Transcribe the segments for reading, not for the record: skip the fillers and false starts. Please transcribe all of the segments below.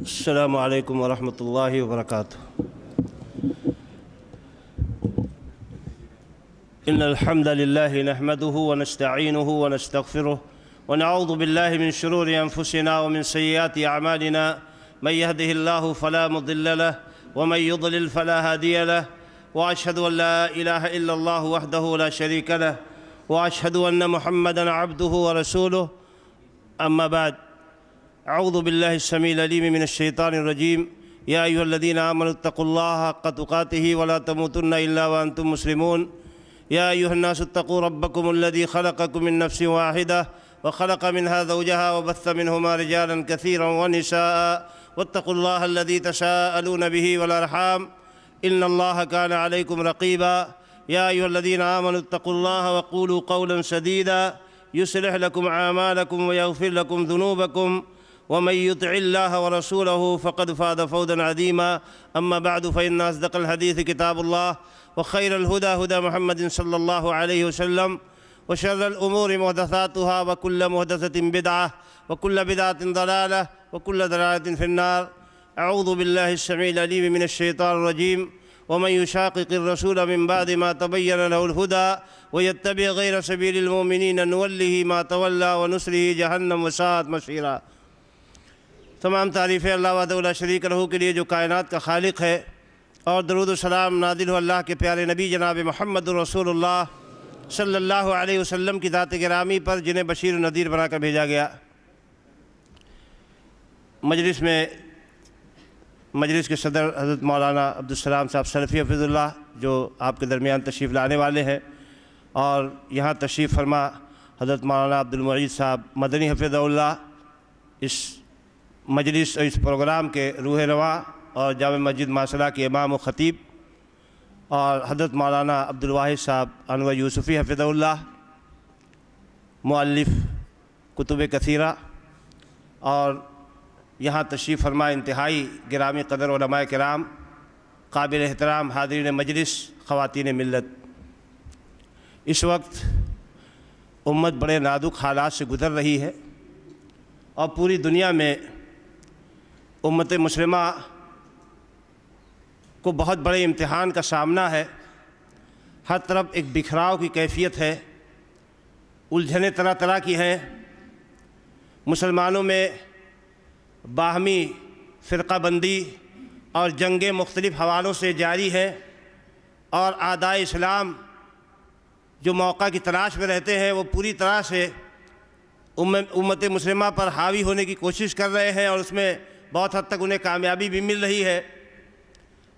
السلام علیکم ورحمۃ اللہ وبرکاتہ۔ ان الحمد للہ نحمده ونستعینه ونستغفره ونعوذ باللہ من شرور انفسنا ومن سیئات اعمالنا من يهده الله فلا مضل له ومن يضلل فلا هادي له واشهد ان لا اله الا الله وحده لا شريك له واشهد ان محمدا عبده ورسوله اما بعد، اعوذ باللہ السمیع العلیم من الشیطان الرجیم۔ یا ایھا الذین آمنوا اتقوا اللہ حق تقاتہ ولا تموتن الا وانتم مسلمون۔ یا ایھا الناس اتقوا ربکم الذی خلقکم من نفس واحدہ وخلق منها زوجها وبث منہما رجالا کثیرا ونساء واتقوا اللہ الذی تساءلون به والارحام ان اللہ کان علیکم رقیبا۔ یا ایھا الذین آمنوا اتقوا اللہ وقولوا قولا سدیدا یصلح لکم اعمالکم ویغفر لکم ذنوبکم ومن يطع الله ورسوله فقد فاز فوزا عظيما۔ أما بعد فإن أصدق الحديث كتاب الله وخير الهدى هدى محمد صلى الله عليه وسلم وشر الأمور محدثاتها وكل محدثة بدعة وكل بدعة ضلالة وكل ضلالة في النار۔ أعوذ بالله السميع العليم من الشيطان الرجيم۔ ومن يشاقق الرسول من بعد ما تبين له الهدى ويتبع غير سبيل المؤمنين نوله ما تولى ونصره جهنم وساءت مصيرا۔ تمام تعریفیں اللہ وحدہ لا شریک لہ کے لیے جو کائنات کا خالق ہے، اور درود و سلام نازل ہو اللہ کے پیارے نبی جناب محمد رسول اللہ صلی اللہ علیہ وسلم کی ذات گرامی پر، جنہیں بشیر و نذیر بنا کر بھیجا گیا۔ مجلس کے صدر حضرت مولانا عبدالسلام صاحب سلفی حفظ اللہ، جو آپ کے درمیان تشریف لانے والے ہیں، اور یہاں تشریف فرما حضرت مولانا عبدالمعید صاحب مدنی حفظ اللہ، اس مجلس اور اس پروگرام کے روح رواں اور جامع مسجد ماسلہ کے امام و خطیب، اور حضرت مولانا عبدالواحد صاحب انور یوسفی حفظ اللہ، مؤلف کتب کثیرہ، اور یہاں تشریف فرما انتہائی گرامی قدر علماء کرام، قابل احترام حاضرین مجلس، خواتین ملت۔ اس وقت امت بڑے نازک حالات سے گزر رہی ہے، اور پوری دنیا میں امت مسلمہ کو بہت بڑے امتحان کا سامنا ہے۔ ہر طرف ایک بکھراؤ کی کیفیت ہے، الجھنیں طرح طرح کی ہیں، مسلمانوں میں باہمی فرقہ بندی اور جنگیں مختلف حوالوں سے جاری ہیں، اور اعدائے اسلام جو موقع کی تلاش میں رہتے ہیں وہ پوری طرح سے امت مسلمہ پر حاوی ہونے کی کوشش کر رہے ہیں، اور اس میں بہت حد تک انہیں کامیابی بھی مل رہی ہے۔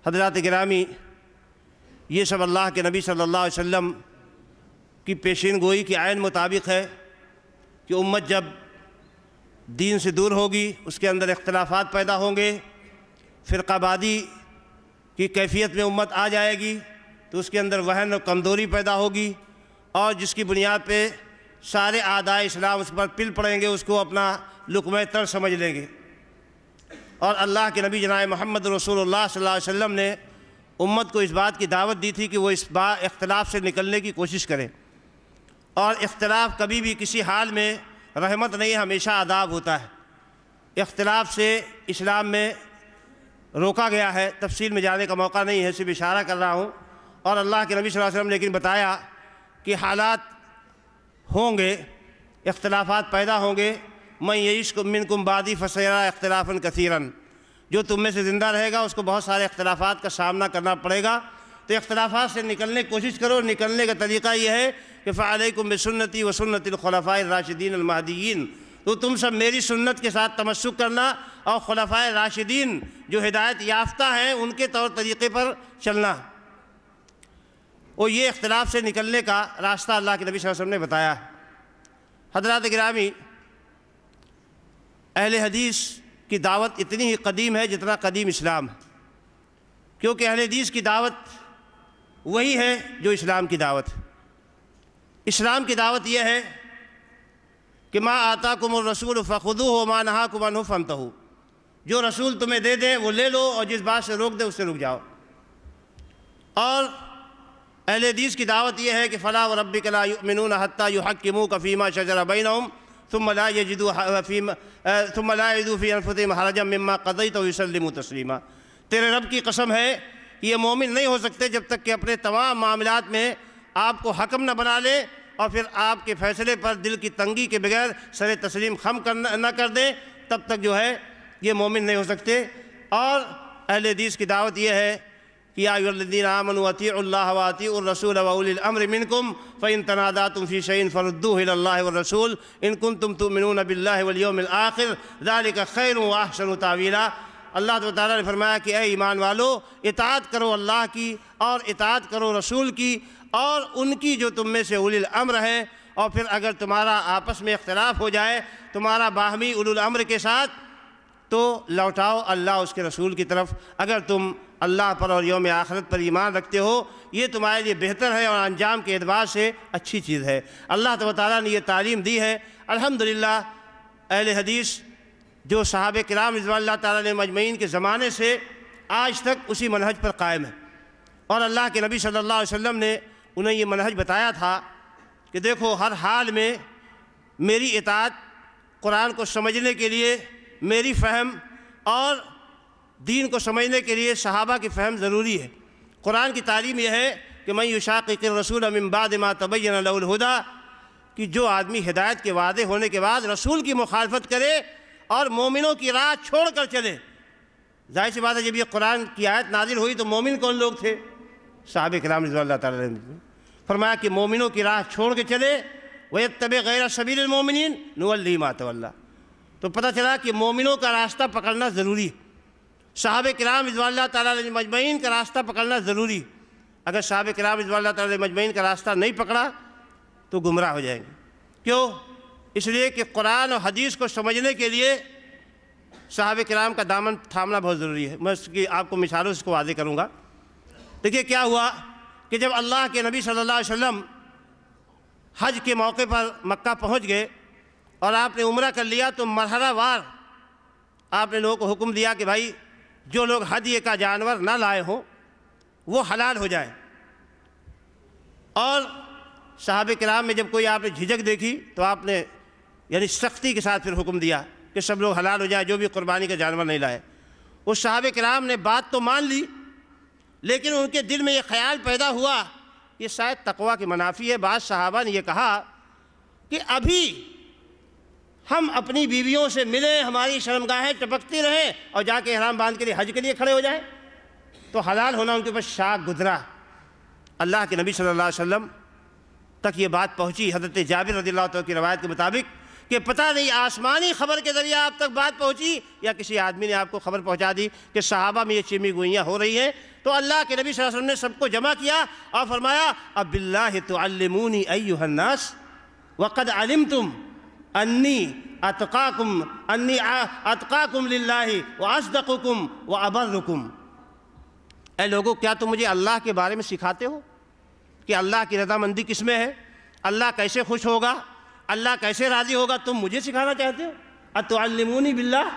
حضرات گرامی، یہ سب اللہ کے نبی صلی اللہ علیہ وسلم کی پیشین گوئی کی عین مطابق ہے کہ امت جب دین سے دور ہوگی، اس کے اندر اختلافات پیدا ہوں گے، فرقہ بازی کی کیفیت میں امت آ جائے گی، تو اس کے اندر وہن اور کمزوری پیدا ہوگی، اور جس کی بنیاد پہ سارے اعدائے اسلام اس پر پل پڑیں گے، اس کو اپنا لقمہ تر سمجھ لیں گے۔ اور اللہ کے نبی جناب محمد رسول اللہ صلی اللہ علیہ وسلم نے امت کو اس بات کی دعوت دی تھی کہ وہ اس اختلاف سے نکلنے کی کوشش کریں، اور اختلاف کبھی بھی کسی حال میں رحمت نہیں، ہمیشہ عذاب ہوتا ہے۔ اختلاف سے اسلام میں روکا گیا ہے، تفصیل میں جانے کا موقع نہیں ہے، صرف اشارہ کر رہا ہوں۔ اور اللہ کے نبی صلی اللہ علیہ وسلم نے لیکن بتایا کہ حالات ہوں گے، اختلافات پیدا ہوں گے۔ من یعش منکم بعدی فسیری اختلافا کثیرا، جو تم میں سے زندہ رہے گا اس کو بہت سارے اختلافات کا سامنا کرنا پڑے گا، تو اختلافات سے نکلنے کی کوشش کرو۔ نکلنے کا طریقہ یہ ہے کہ فعلیکم بسنتی وسنت الخلفاء الراشدین المہدیین، تو تم سب میری سنت کے ساتھ تمسک کرنا، اور خلفاء راشدین جو ہدایت یافتہ ہیں ان کے طور طریقے پر چلنا۔ اور یہ اختلاف سے نکلنے کا راستہ اللہ کے نبی صلی اللہ علیہ وسلم نے بتایا۔ حضرات گرامی، اہل حدیث کی دعوت اتنی ہی قدیم ہے جتنا قدیم اسلام ہے، کیونکہ اہل حدیث کی دعوت وہی ہے جو اسلام کی دعوت ہے۔ اسلام کی دعوت یہ ہے کہ ما آتاکم الرسول فخذوہ وما نہاکم عنہ فانتہوا، جو رسول تمہیں دے دیں وہ لے لو، اور جس بات سے روک دے اس سے رک جاؤ۔ اور اہل حدیث کی دعوت یہ ہے کہ فلا وربک لا یؤمنون حتی یحکموک فیما شجر بینہم ثم لا يجدوا في انفسهم حرجا مما قضيت ويسلموا تسلیما۔ تیرے رب کی قسم ہے کہ یہ مومن نہیں ہو سکتے جب تک کہ اپنے تمام معاملات میں آپ کو حکم نہ بنا لے اور پھر آپ کے فیصلے پر دل کی تنگی کے بغیر سر تسلیم خم نہ کر دیں، تب تک جو ہے یہ مومن نہیں ہو سکتے۔ اور اہل حدیث کی دعوت یہ ہے کہ یا ایھا الذین آمنوا اطیعوا اللہ واطیعوا الرسول واولی الامر منکم فإن تنازعتم فی شیء فردوہ الی اللہ والرسول ان کنتم تؤمنون باللہ والیوم الآخر ذلک خیر واحسن تاویلا۔ اللہ تعالیٰ نے فرمایا کہ اے ایمان والو، اطاعت کرو اللہ کی اور اطاعت کرو رسول کی اور ان کی جو تم میں سے اولی الامر ہیں، اور پھر اگر تمہارا آپس میں اختلاف ہو جائے تمہارا باہمی اولی الامر کے ساتھ تو لوٹاؤ اللہ اس کے رسول کی طرف۔ اگر تم اللہ پر اور یوم آخرت پر ایمان رکھتے ہو یہ تمہارے لیے بہتر ہے اور انجام کے اعتبار سے اچھی چیز ہے۔ اللہ تعالیٰ نے یہ تعلیم دی ہے۔ الحمدللہ اہل حدیث جو صحابہ کرام رضوان اللہ تعالیٰ علیہم اجمعین کے زمانے سے آج تک اسی منہج پر قائم ہے، اور اللہ کے نبی صلی اللہ علیہ وسلم نے انہیں یہ منہج بتایا تھا کہ دیکھو ہر حال میں میری اطاعت، قرآن کو سمجھنے کے لیے میری فہم اور دین کو سمجھنے کے لیے صحابہ کی فہم ضروری ہے۔ قرآن کی تعلیم یہ ہے کہ من یشاقق الرسول من بعد ما تبین له الہدی، کہ جو آدمی ہدایت کے وعدے ہونے کے بعد رسول کی مخالفت کرے اور مومنوں کی راہ چھوڑ کر چلے۔ ظاہر سی بات ہے جب یہ قرآن کی آیت نازل ہوئی تو مومن کون لوگ تھے؟ صحابہ کرام رضوان اللہ تعالیٰ عنہ۔ فرمایا کہ مومنوں کی راہ چھوڑ کے چلے، وَيَتَّبِعْ غَيْرَ سَبِيلِ الْمُؤْمِنِينَ نُوَلِّهِ مَا تَوَلَّىٰ۔ تو پتہ چلا کہ مومنوں کا راستہ پکڑنا ضروری ہے، صحابہ کرام رضوان اللہ تعالیٰ علیہ مجمعین کا راستہ پکڑنا ضروری۔ اگر صحابہ کرام رضوان اللہ تعالیٰ علیہ مجمعین کا راستہ نہیں پکڑا تو گمراہ ہو جائیں گے۔ کیوں؟ اس لیے کہ قرآن اور حدیث کو سمجھنے کے لیے صحابہ کرام کا دامن تھامنا بہت ضروری ہے۔ میں اس کی آپ کو مثالوں سے اس کو واضح کروں گا۔ دیکھیے کیا ہوا کہ جب اللہ کے نبی صلی اللہ علیہ وسلم حج کے موقع پر مکہ پہنچ گئے اور آپ نے عمرہ کر لیا تو مرحلہ وار آپ نے لوگوں کو حکم دیا کہ بھائی جو لوگ ہدیے کا جانور نہ لائے ہوں وہ حلال ہو جائے۔ اور صحابہ کرام میں جب کوئی آپ نے جھجک دیکھی تو آپ نے یعنی سختی کے ساتھ پھر حکم دیا کہ سب لوگ حلال ہو جائیں جو بھی قربانی کا جانور نہیں لائے۔ اس صحابہ کرام نے بات تو مان لی لیکن ان کے دل میں یہ خیال پیدا ہوا کہ شاید تقویٰ کی منافی ہے۔ بعض صحابہ نے یہ کہا کہ ابھی ہم اپنی بیویوں سے ملیں، ہماری شرمگاہیں ٹپکتی رہیں اور جا کے احرام باندھ کے لیے حج کے لیے کھڑے ہو جائیں، تو حلال ہونا ان کے پاس شاک گزرا۔ اللہ کے نبی صلی اللہ علیہ وسلم تک یہ بات پہنچی، حضرت جابر رضی اللہ تعالیٰ کی روایت کے مطابق، کہ پتہ نہیں آسمانی خبر کے ذریعے آپ تک بات پہنچی یا کسی آدمی نے آپ کو خبر پہنچا دی کہ صحابہ میں یہ چیمی گوئیاں ہو رہی ہیں۔ تو اللہ کے نبی صلی اللہ علیہ وسلم نے سب کو جمع کیا اور فرمایا اب باللہ تعلمونی ایھا الناس وقد علمتم انی اتقاکم للہ واصدقکم وابرکم۔ اے لوگو کیا تم مجھے اللہ کے بارے میں سکھاتے ہو کہ اللہ کی رضامندی کس میں ہے، اللہ کیسے خوش ہوگا، اللہ کیسے راضی ہوگا، تم مجھے سکھانا چاہتے ہو؟ اتعلمونی باللہ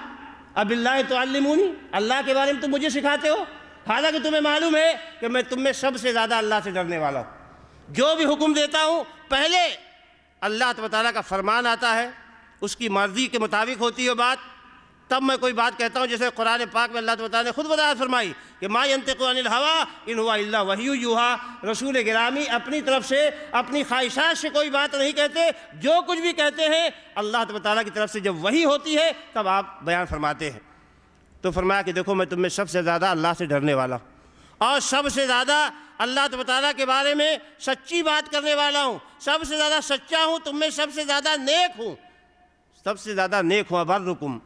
اب باللہ تعلمونی، اللہ کے بارے میں تم مجھے سکھاتے ہو، حالانکہ تمہیں معلوم ہے کہ میں تم میں سب سے زیادہ اللہ سے ڈرنے والا ہوں۔ جو بھی حکم دیتا ہوں پہلے اللہ تعالیٰ کا فرمان آتا ہے، اس کی مرضی کے مطابق ہوتی ہے بات، تب میں کوئی بات کہتا ہوں۔ جیسے قرآن پاک میں اللہ تعالیٰ نے خود وضاحت فرمائی کہ ما ینطق عن الہوی ان ہوا الا وحی یوحی، رسول گرامی اپنی طرف سے اپنی خواہشات سے کوئی بات نہیں کہتے، جو کچھ بھی کہتے ہیں اللہ تعالیٰ کی طرف سے جب وحی ہوتی ہے تب آپ بیان فرماتے ہیں۔ تو فرمایا کہ دیکھو میں تم میں سب سے زیادہ اللہ سے ڈرنے والا ہوں اور سب سے زیادہ اللہ تعالیٰ کے بارے میں سچی بات کرنے والا ہوں، سب سے زیادہ سچا ہوں، تم میں سب سے زیادہ نیک ہوں، سب سے زیادہ نیک ہوں، ابرکم،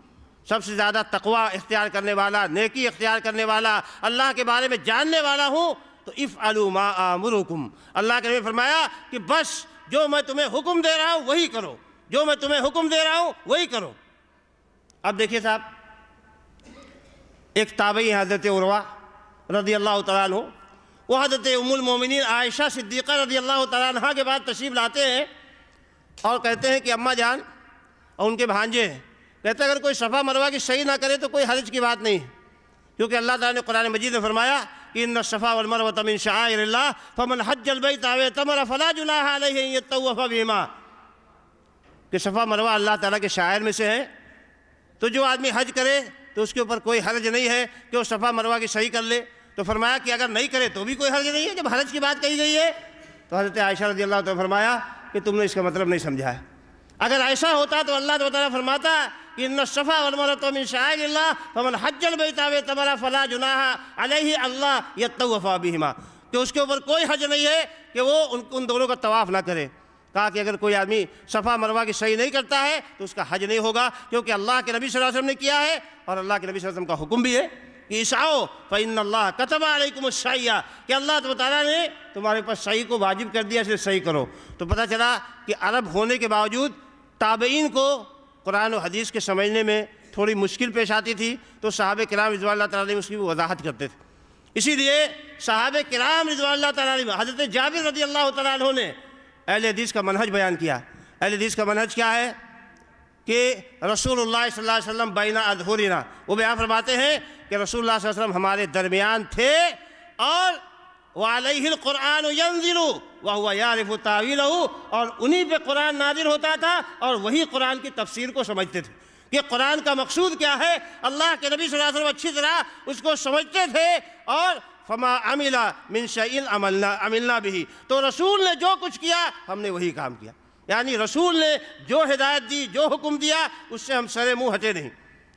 سب سے زیادہ تقویٰ اختیار کرنے والا، نیکی اختیار کرنے والا، اللہ کے بارے میں جاننے والا ہوں۔ تو افعلوا ما آمرکم، اللہ کے نبی فرمایا کہ بس جو میں تمہیں حکم دے رہا ہوں وہی کرو، جو میں تمہیں حکم دے رہا ہوں وہی کرو۔ اب دیکھیے صاحب، ایک تابعی حضرت عروہ رضی اللہ تعالیٰ عنہ، وہ حضرت ام المومنین عائشہ صدیقہ رضی اللہ تعالیٰ عنہ کے بعد تشریف لاتے ہیں اور کہتے ہیں کہ اماں جان اور ان کے بھانجے ہیں، کہتے ہیں اگر کوئی صفا مروہ کی صحیح نہ کرے تو کوئی حرج کی بات نہیں، کیونکہ اللہ تعالیٰ نے قرآن مجید میں فرمایا کہ ان الصفا والمروۃ من شعائر اللہ فمن حج البیت او اعتمر فلا جناح علیہ ان یطوف بہما۔ کہ صفا مروہ اللہ تعالیٰ کے شاعر میں سے ہیں، تو جو آدمی حج کرے تو اس کے اوپر کوئی حرج نہیں ہے کہ وہ صفا مروہ کی صحیح کر لے۔ تو فرمایا کہ اگر نہیں کرے تو بھی کوئی حرج نہیں ہے۔ جب حرج کی بات کہی گئی ہے تو حضرت عائشہ رضی اللہ عنہ نے فرمایا کہ تم نے اس کا مطلب نہیں سمجھا ہے۔ اگر ایسا ہوتا تو اللہ تعالیٰ فرماتا کہ ان الصفا والمروہ من شعائر اللہ فمن حج البیت او اعتمر فلا جناح علیہ اللہ یطوف بہما، کہ اس کے اوپر کوئی حرج نہیں ہے کہ وہ ان دونوں کا طواف نہ کرے۔ کہا کہ اگر کوئی آدمی صفا مروہ کی صحیح نہیں کرتا ہے تو اس کا حج نہیں ہوگا، کیونکہ اللہ کے نبی صلی اللہ علیہ وسلم نے کیا ہے اور اللہ کے نبی صلی اللہ علیہ وسلم کا حکم بھی ہے کہ اسعوا فإن اللہ كتب علیکم السعی، کہ اللہ تعالیٰ نے تمہارے پاس سعی کو واجب کر دیا، اسے صحیح کرو۔ تو پتہ چلا کہ عرب ہونے کے باوجود تابعین کو قرآن و حدیث کے سمجھنے میں تھوڑی مشکل پیش آتی تھی، تو صحابہ کرام رضوان اللہ تعالیٰ نے اس کی وضاحت کرتے تھے۔ اسی لیے صحابہ کرام رضوان اللہ تعالیٰ نے حضرت جابر رضی اللہ تعالیٰ عنہ نے اہل حدیث کا منہج بیان کیا۔ اہل حدیث کا منہج کیا ہے کہ رسول اللہ صلی اللہ علیہ وسلم بین اظہرنا، وہ بیان فرماتے ہیں کہ رسول اللہ صلی اللہ علیہ وسلم ہمارے درمیان تھے اور وعلیہ القرآن ینزل وہو یعرف تاویلہ، اور انہی پہ قرآن نازل ہوتا تھا اور وہی قرآن کی تفسیر کو سمجھتے تھے کہ قرآن کا مقصود کیا ہے۔ اللہ کے نبی صلی اللہ علیہ وسلم اچھی طرح اس کو سمجھتے تھے، اور فما عمل من شیء عملنا به، تو رسول نے جو کچھ کیا ہم نے وہی کام کیا، یعنی رسول نے جو ہدایت دی، جو حکم دیا، اس سے ہم سر منہ ہٹے نہیں۔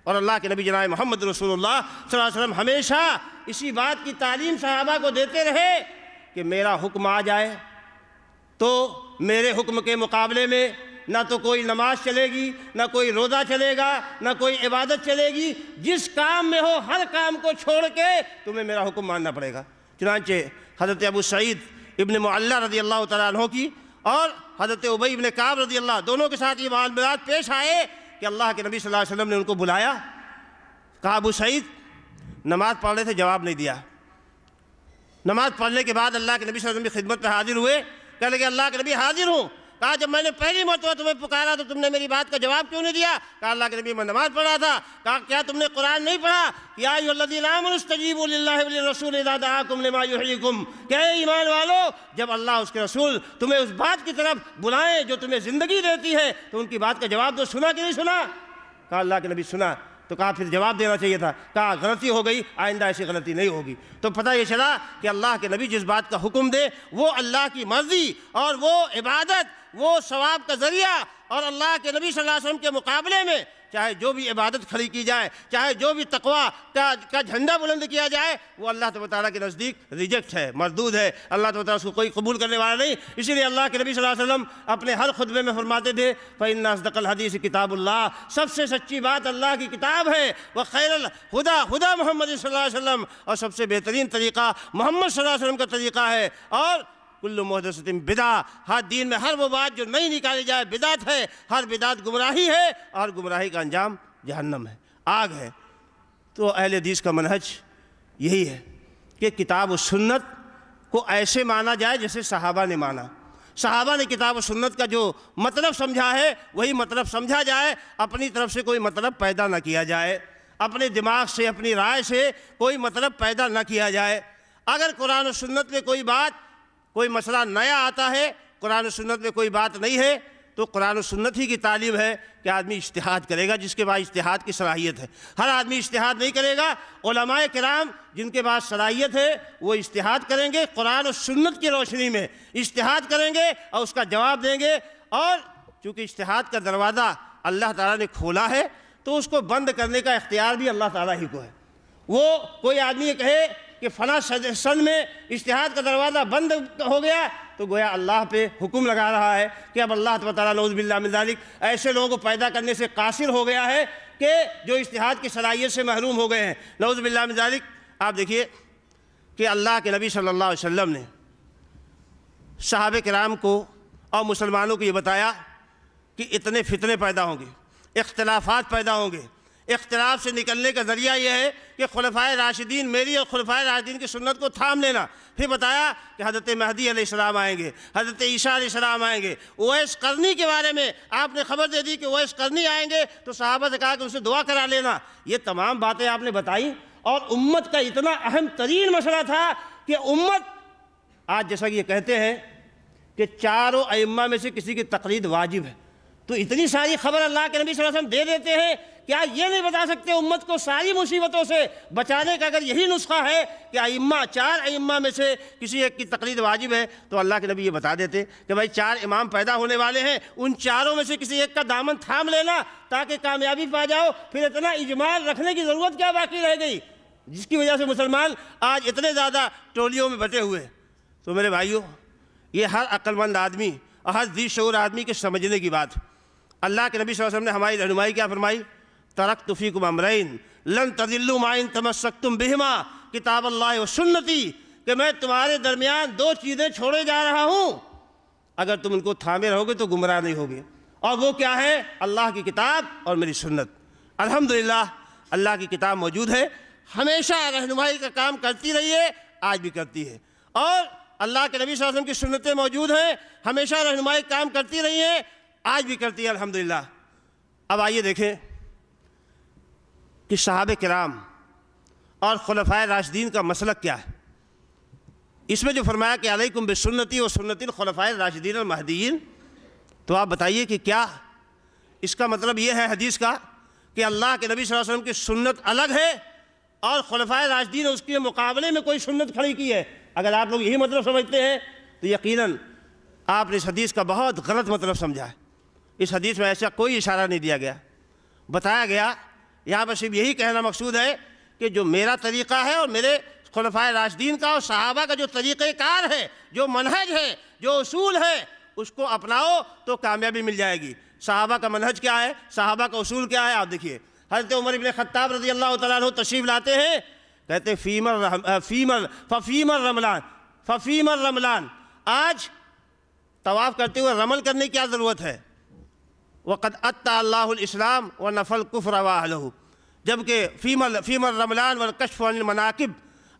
اور اللہ کے نبی جناب محمد رسول اللہ صلی اللہ علیہ وسلم ہمیشہ اسی بات کی تعلیم صحابہ کو دیتے رہے کہ میرا حکم آ جائے تو میرے حکم کے مقابلے میں نہ تو کوئی نماز چلے گی، نہ کوئی روزہ چلے گا، نہ کوئی عبادت چلے گی، جس کام میں ہو ہر کام کو چھوڑ کے تمہیں میرا حکم ماننا پڑے گا۔ چنانچہ حضرت ابو سعید ابن معلہ رضی اللہ تعالیٰ عنہ کی اور حضرت ابی ابن کعب رضی اللہ دونوں کے ساتھ یہ معاملات پیش آئے کہ اللہ کے نبی صلی اللہ علیہ وسلم نے ان کو بلایا، کہا ابو سعید نماز پڑھ رہے تھے، جواب نہیں دیا۔ نماز پڑھنے کے بعد اللہ کے نبی صلی اللہ علیہ وسلم کی خدمت پہ حاضر ہوئے، کہنے لگے اللہ کے نبی حاضر ہوں۔ کہا جب میں نے پہلی مرتبہ تمہیں پکارا تو تم نے میری بات کا جواب کیوں نہیں دیا؟ کہا اللہ کے نبی میں نماز پڑھ رہا تھا۔ کہا کیا تم نے قرآن نہیں پڑھا؟ یا ایھا الذین آمنوا استجیبوا للہ وللرسول اذا دعاکم لما یحییکم، کہ اے ایمان والو جب اللہ اس کے رسول تمہیں اس بات کی طرف بلائیں جو تمہیں زندگی دیتی ہے تو ان کی بات کا جواب دو۔ سنا کہ نہیں سنا؟ کہا اللہ کے نبی سنا۔ تو کہا پھر جواب دینا چاہیے تھا۔ کہا غلطی ہو گئی، آئندہ ایسی غلطی نہیں ہوگی۔ تو پتہ یہ چلا کہ اللہ کے نبی جس بات کا حکم دے وہ اللہ کی مرضی اور وہ عبادت، وہ ثواب کا ذریعہ، اور اللہ کے نبی صلی اللہ علیہ وسلم کے مقابلے میں چاہے جو بھی عبادت کھڑی کی جائے، چاہے جو بھی تقویٰ کا جھنڈا بلند کیا جائے، وہ اللہ تعالیٰ کے نزدیک ریجیکٹ ہے، مردود ہے، اللہ تعالیٰ اس کو کوئی قبول کرنے والا نہیں۔ اسی لیے اللہ کے نبی صلی اللہ علیہ وسلم اپنے ہر خطبے میں فرماتے تھے فَإِنَّ أَصْدَقَ الْحَدِيثِ کتاب اللہ، سب سے سچی بات اللہ کی کتاب ہے، وَخَيْرَ الْهُدَى هُدَى محمد صلی اللہ علیہ وسلم، اور سب سے بہترین طریقہ محمد صلی اللہ علیہ وسلم کا طریقہ ہے، اور کل محدثۃ بدعہ، ہر دین میں ہر وہ بات جو نہیں نکالی جائے بدعت ہے، ہر بدعت گمراہی ہے، اور گمراہی کا انجام جہنم ہے، آگ ہے۔ تو اہل حدیث کا منہج یہی ہے کہ کتاب و سنت کو ایسے مانا جائے جیسے صحابہ نے مانا۔ صحابہ نے کتاب و سنت کا جو مطلب سمجھا ہے وہی مطلب سمجھا جائے، اپنی طرف سے کوئی مطلب پیدا نہ کیا جائے، اپنے دماغ سے اپنی رائے سے کوئی مطلب پیدا نہ کیا جائے۔ اگر قرآن و سنت میں کوئی مسئلہ نیا آتا ہے، قرآن و سنت میں کوئی بات نہیں ہے، تو قرآن و سنت ہی کی تعلیم ہے کہ آدمی اجتہاد کرے گا جس کے بعد اجتہاد کی صلاحیت ہے۔ ہر آدمی اجتہاد نہیں کرے گا، علماء کرام جن کے پاس صلاحیت ہے وہ اجتہاد کریں گے، قرآن و سنت کی روشنی میں اجتہاد کریں گے اور اس کا جواب دیں گے۔ اور چونکہ اجتہاد کا دروازہ اللہ تعالیٰ نے کھولا ہے تو اس کو بند کرنے کا اختیار بھی اللہ تعالیٰ ہی کو ہے۔ وہ کوئی آدمی یہ کہے کہ فلاں سن میں اجتہاد کا دروازہ بند ہو گیا تو گویا اللہ پہ حکم لگا رہا ہے کہ اب اللہ تعالیٰ نعوذ باللہ من ذالک ایسے لوگوں کو پیدا کرنے سے قاصر ہو گیا ہے کہ جو اجتہاد کی صلاحیت سے محروم ہو گئے ہیں، نعوذ باللہ من ذالک۔ آپ دیکھیے کہ اللہ کے نبی صلی اللہ علیہ وسلم نے صحابہ کرام کو اور مسلمانوں کو یہ بتایا کہ اتنے فتنے پیدا ہوں گے، اختلافات پیدا ہوں گے، اختلاف سے نکلنے کا ذریعہ یہ ہے کہ خلفائے راشدین، میری اور خلفائے راشدین کی سنت کو تھام لینا۔ پھر بتایا کہ حضرت مہدی علیہ السلام آئیں گے، حضرت عیسیٰ علیہ السلام آئیں گے، اویس قرنی کے بارے میں آپ نے خبر دے دی کہ اویس قرنی آئیں گے، تو صحابہ سے کہا کہ ان سے دعا کرا لینا۔ یہ تمام باتیں آپ نے بتائیں، اور امت کا اتنا اہم ترین مسئلہ تھا کہ امت آج جیسا کہ یہ کہتے ہیں کہ چاروں ائمہ میں سے کسی کی تقلید واجب ہے، تو اتنی ساری خبر اللہ کے نبی صلی اللہ علیہ وسلم دے دیتے ہیں، کیا یہ نہیں بتا سکتے امت کو ساری مصیبتوں سے بچانے کا اگر یہی نسخہ ہے کہ چار ائمہ میں سے کسی ایک کی تقلید واجب ہے، تو اللہ کے نبی یہ بتا دیتے کہ بھائی 4 امام پیدا ہونے والے ہیں، ان چاروں میں سے کسی ایک کا دامن تھام لینا تاکہ کامیابی پا جاؤ، پھر اتنا اجمال رکھنے کی ضرورت کیا باقی رہ گئی جس کی وجہ سے مسلمان آج اتنے زیادہ ٹولیوں میں بٹے ہوئے۔ تو میرے بھائیوں، یہ ہر عقل مند آدمی اور ہر ذی شعور آدمی کے سمجھنے کی بات۔ اللہ کے نبی صلی اللہ علیہ وسلم نے ہماری رہنمائی کیا فرمائی؟ ترکت فیکم امرین لن تضلوا ما ان تمسکتم بہما کتاب اللہ و سنتی، کہ میں تمہارے درمیان 2 چیزیں چھوڑے جا رہا ہوں، اگر تم ان کو تھامے رہو گے تو گمراہ نہیں ہوگے، اور وہ کیا ہے؟ اللہ کی کتاب اور میری سنت۔ الحمدللہ اللہ کی کتاب موجود ہے، ہمیشہ رہنمائی کا کام کرتی رہی ہے، آج بھی کرتی ہے، اور اللہ کے نبی صلی اللہ علیہ وسلم کی سنتیں موجود ہیں، ہمیشہ رہنمائی کام کرتی رہی ہیں، آج بھی کرتی ہے الحمدللہ۔ اب آئیے دیکھیں کہ صحابہ کرام اور خلفائے راشدین کا مسلک کیا ہے۔ اس میں جو فرمایا کہ علیکم بسنتی و سنت الخلفاء الراشدین المہدیین، تو آپ بتائیے کہ کیا اس کا مطلب یہ ہے حدیث کا کہ اللہ کے نبی صلی اللہ علیہ وسلم کی سنت الگ ہے اور خلفائے راشدین اس کے مقابلے میں کوئی سنت کھڑی کی ہے؟ اگر آپ لوگ یہی مطلب سمجھتے ہیں تو یقیناً آپ نے اس حدیث کا بہت غلط مطلب سمجھا ہے۔ اس حدیث میں ایسا کوئی اشارہ نہیں دیا گیا، بتایا گیا یہاں پر صرف یہی کہنا مقصود ہے کہ جو میرا طریقہ ہے اور میرے خلفائے راشدین کا اور صحابہ کا جو طریقہ کار ہے، جو منہج ہے، جو اصول ہے، اس کو اپناؤ تو کامیابی مل جائے گی۔ صحابہ کا منہج کیا ہے؟ صحابہ کا اصول کیا ہے؟ آپ دیکھیے، حضرت عمر بن خطاب رضی اللہ تعالیٰ عنہ تشریف لاتے ہیں، کہتے ہیں ففیمر رملان، آج طواف کرتے ہوئے رمل کرنے کی کیا ضرورت ہے؟ وَقَدْ أَتَّى اللَّهُ الْإِسْلَامَ وَنَفَى الْكُفْرَ وَأَهْلَهُ، جبکہ فیمر رملان والکشف عن المناکب،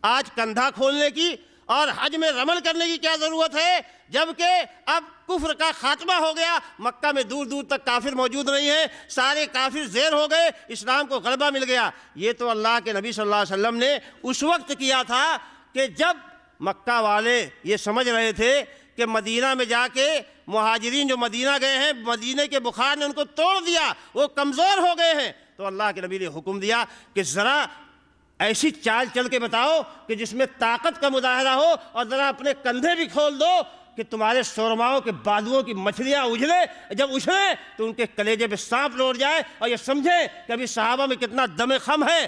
آج کندھا کھولنے کی اور حج میں رمل کرنے کی کیا ضرورت ہے؟ جبکہ اب کفر کا خاتمہ ہو گیا، مکہ میں دور دور تک کافر موجود نہیں ہیں، سارے کافر زیر ہو گئے، اسلام کو غلبہ مل گیا۔ یہ تو اللہ کے نبی صلی اللہ علیہ وسلم نے اس وقت کیا تھا کہ جب مکہ والے یہ سمجھ رہے تھے کہ مدینہ میں جا کے مہاجرین جو مدینہ گئے ہیں، مدینہ کے بخار نے ان کو توڑ دیا، وہ کمزور ہو گئے ہیں، تو اللہ کے نبی نے حکم دیا کہ ذرا ایسی چال چل کے بتاؤ کہ جس میں طاقت کا مظاہرہ ہو، اور ذرا اپنے کندھے بھی کھول دو کہ تمہارے سورماؤں کے بازوؤں کی مچھلیاں اجھلے، جب اچھلے تو ان کے کلیجے پہ سانپ لوٹ جائے اور یہ سمجھے کہ ابھی صحابہ میں کتنا دم خم ہے۔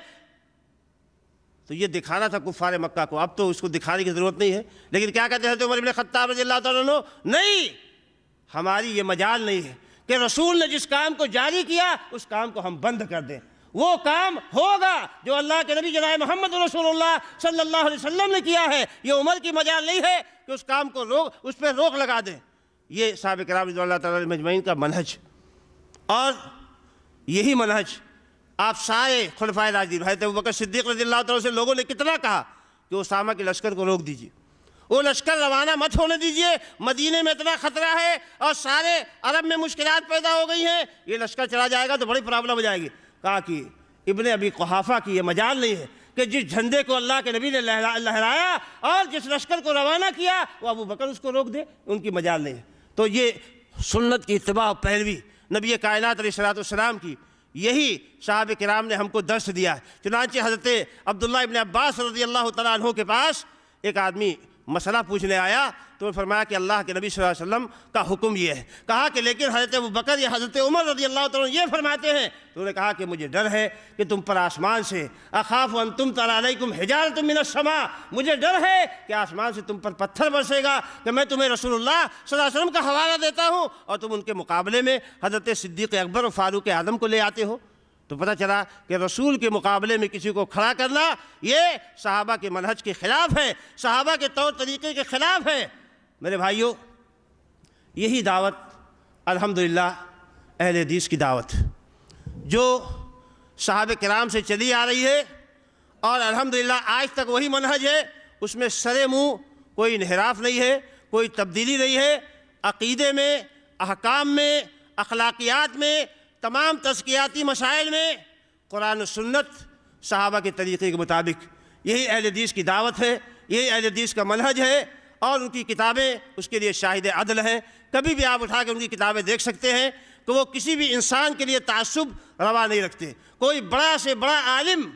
تو یہ دکھانا تھا کفار مکہ کو، اب تو اس کو دکھانے کی ضرورت نہیں ہے۔ لیکن کیا کہتے ہیں عمر بن خطاب رضی اللہ تعالیٰ عنہ؟ نہیں، ہماری یہ مجال نہیں ہے کہ رسول نے جس کام کو جاری کیا اس کام کو ہم بند کر دیں، وہ کام ہوگا جو اللہ کے نبی جناب محمد رسول اللہ صلی اللہ علیہ وسلم نے کیا ہے۔ یہ عمر کی مجال نہیں ہے کہ اس کام کو اس پہ روک لگا دیں۔ یہ صحابہ کرام رضی اللہ تعالیٰ مجمعین کا منہج، اور یہی منہج آپ سارے خلفائے راشدین، حضرت ابوبکر صدیق رضی اللہ تعالیٰ سے لوگوں نے کتنا کہا کہ اسامہ کے لشکر کو روک دیجیے، وہ لشکر روانہ مت ہونے دیجیے، مدینے میں اتنا خطرہ ہے اور سارے عرب میں مشکلات پیدا ہو گئی ہیں، یہ لشکر چلا جائے گا تو بڑی پرابلم ہو جائے گی۔ کہا کہ ابن ابی قحافہ کی یہ مجال نہیں ہے کہ جس جھنڈے کو اللہ کے نبی نے لہرایا اور جس لشکر کو روانہ کیا وہ ابوبکر اس کو روک دے، ان کی مجال نہیں ہے۔ تو یہ سنت کی اتباع و پیروی نبی کائنات علیہ السلام کی، یہی صحابہ کرام نے ہم کو درس دیا ہے۔ چنانچہ حضرت عبداللہ ابن عباس رضی اللہ تعالیٰ عنہ کے پاس ایک آدمی مسئلہ پوچھنے آیا تو فرمایا کہ اللہ کے نبی صلی اللہ علیہ وسلم کا حکم یہ ہے۔ کہا کہ لیکن حضرت ابوبکر یا حضرت عمر رضی اللہ تعالیٰ عنہ یہ فرماتے ہیں، تو انہوں نے کہا کہ مجھے ڈر ہے کہ تم پر آسمان سے اخاف ان تمطر علیکم حجارۃ من السماء، مجھے ڈر ہے کہ آسمان سے تم پر پتھر برسے گا، کہ میں تمہیں رسول اللہ صلی اللہ علیہ وسلم کا حوالہ دیتا ہوں اور تم ان کے مقابلے میں حضرت صدیق اکبر و فاروق اعظم کو لے آتے ہو۔ تو پتہ چلا کہ رسول کے مقابلے میں کسی کو کھڑا کرنا یہ صحابہ کے منہج کے خلاف ہے، صحابہ کے طور طریقے کے خلاف ہے۔ میرے بھائیوں، یہی دعوت الحمدللہ اہل حدیث کی دعوت جو صحابہ کرام سے چلی آ رہی ہے، اور الحمدللہ آج تک وہی منہج ہے، اس میں سرے منہ کوئی انحراف نہیں ہے، کوئی تبدیلی نہیں ہے، عقیدے میں، احکام میں، اخلاقیات میں، تمام تزکیاتی مسائل میں قرآن و سنت صحابہ کے طریقے کے مطابق، یہی اہل حدیث کی دعوت ہے، یہی اہل حدیث کا منہج ہے، اور ان کی کتابیں اس کے لیے شاہد عدل ہیں۔ کبھی بھی آپ اٹھا کے ان کی کتابیں دیکھ سکتے ہیں، کہ وہ کسی بھی انسان کے لیے تعصب روا نہیں رکھتے۔ کوئی بڑا سے بڑا عالم